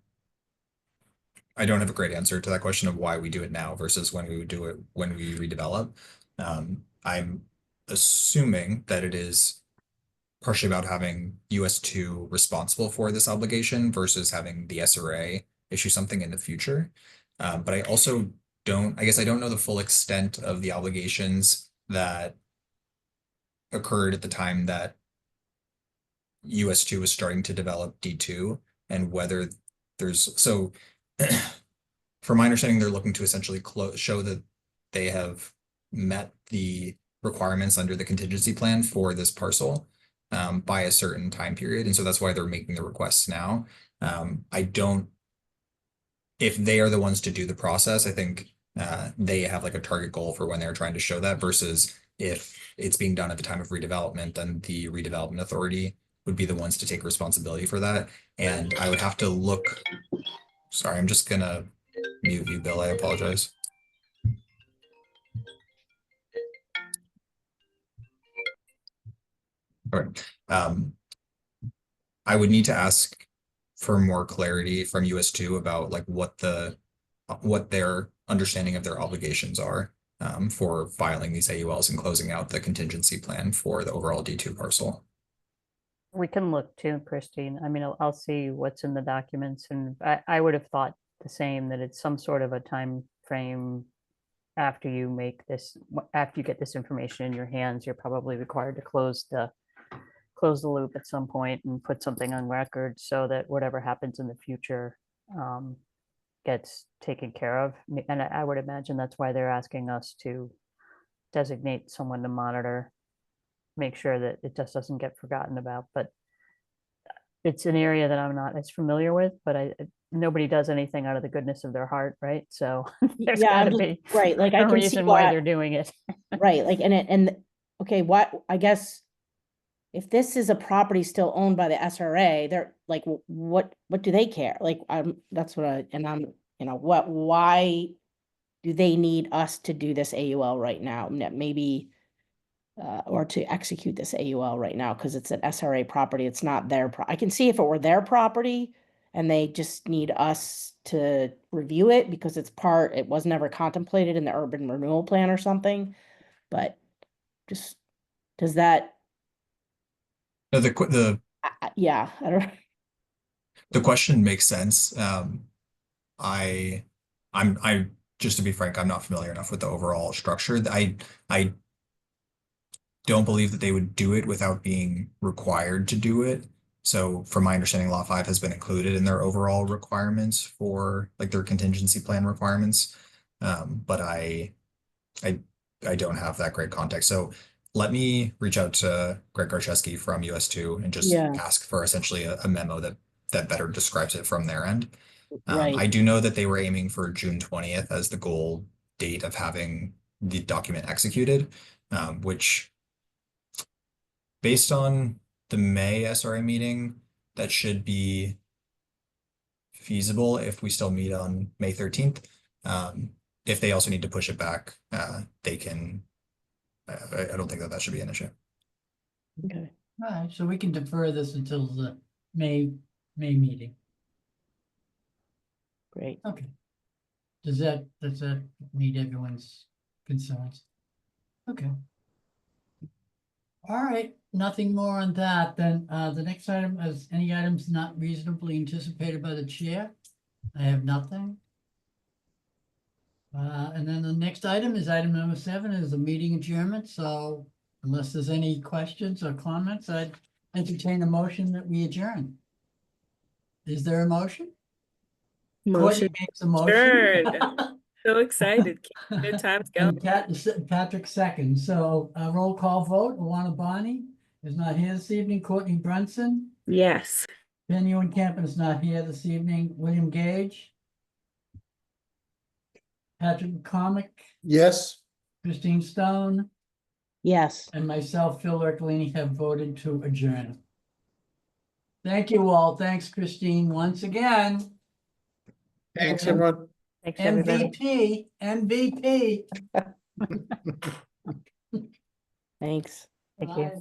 a great answer to that question of why we do it now versus when we would do it when we redevelop. I'm assuming that it is partially about having US2 responsible for this obligation versus having the SRA issue something in the future. But I also I don't know the full extent of the obligations that occurred at the time that US2 was starting to develop D2, and whether from my understanding, they're looking to essentially show that they have met the requirements under the contingency plan for this parcel by a certain time period. And so that's why they're making the requests now. If they are the ones to do the process, I think they have like a target goal for when they're trying to show that, versus if it's being done at the time of redevelopment, then the redevelopment authority would be the ones to take responsibility for that. And I would have to look, sorry, I'm just gonna mute you, Bill, I apologize. All right. I would need to ask for more clarity from US2 about like what their understanding of their obligations are for filing these AULs and closing out the contingency plan for the overall D2 parcel. We can look too, Christine. I mean, I'll see what's in the documents, and I would have thought the same, that it's some sort of a time frame after you get this information in your hands. You're probably required to close the loop at some point and put something on record so that whatever happens in the future gets taken care of. And I would imagine that's why they're asking us to designate someone to monitor, make sure that it just doesn't get forgotten about. But it's an area that I'm not as familiar with, but nobody does anything out of the goodness of their heart, right? So there's Yeah, I'm gotta just- be right, like, I a can see reason why why- they're doing it. Right, like, okay, what, I guess, if this is a property still owned by the SRA, they're like, what do they care? Like, that's what why do they need us to do this AUL right now? Maybe, or to execute this AUL right now, because it's an SRA property, it's not their I can see if it were their property and they just need us to review it because it was never contemplated in the urban renewal plan or something, but just, does that, No, the yeah, I don't. the question makes sense. I just to be frank, I'm not familiar enough with the overall structure. I don't believe that they would do it without being required to do it. So from my understanding, Law 5 has been included in their overall requirements for like their contingency plan requirements. But I don't have that great context. So let me reach out to Greg Garczewski from US2 and just Yeah. ask for essentially a memo that better describes it from their end. Right. I do know that they were aiming for June 20th as the goal date of having the document executed, which based on the May SRA meeting, that should be feasible if we still meet on May 13th. If they also need to push it back, they can. I don't think that should be an issue. Okay. All right, so we can defer this until the May meeting. Great. Okay. Does that meet everyone's concerns? Okay. All right, nothing more on that. Then the next item is any items not reasonably anticipated by the chair. I have nothing. And then the next item is item number 7 is the meeting adjournment. So unless there's any questions or comments, I'd entertain a motion that we adjourn. Is there a motion? Motion. Courtney makes a motion. So excited. Good times going. And Patrick seconds. So a roll call vote. Luana Bonney is not here this evening. Courtney Brunson. Yes. Ben Ewan Campen is not here this evening. William Gage. Patrick McCormick. Yes. Christine Stone. Yes. And myself, Phil Ercolini, have voted to adjourn. Thank you all. Thanks, Christine, once again. Thanks, everyone. Thanks, everybody. MVP. Thanks. Thank you.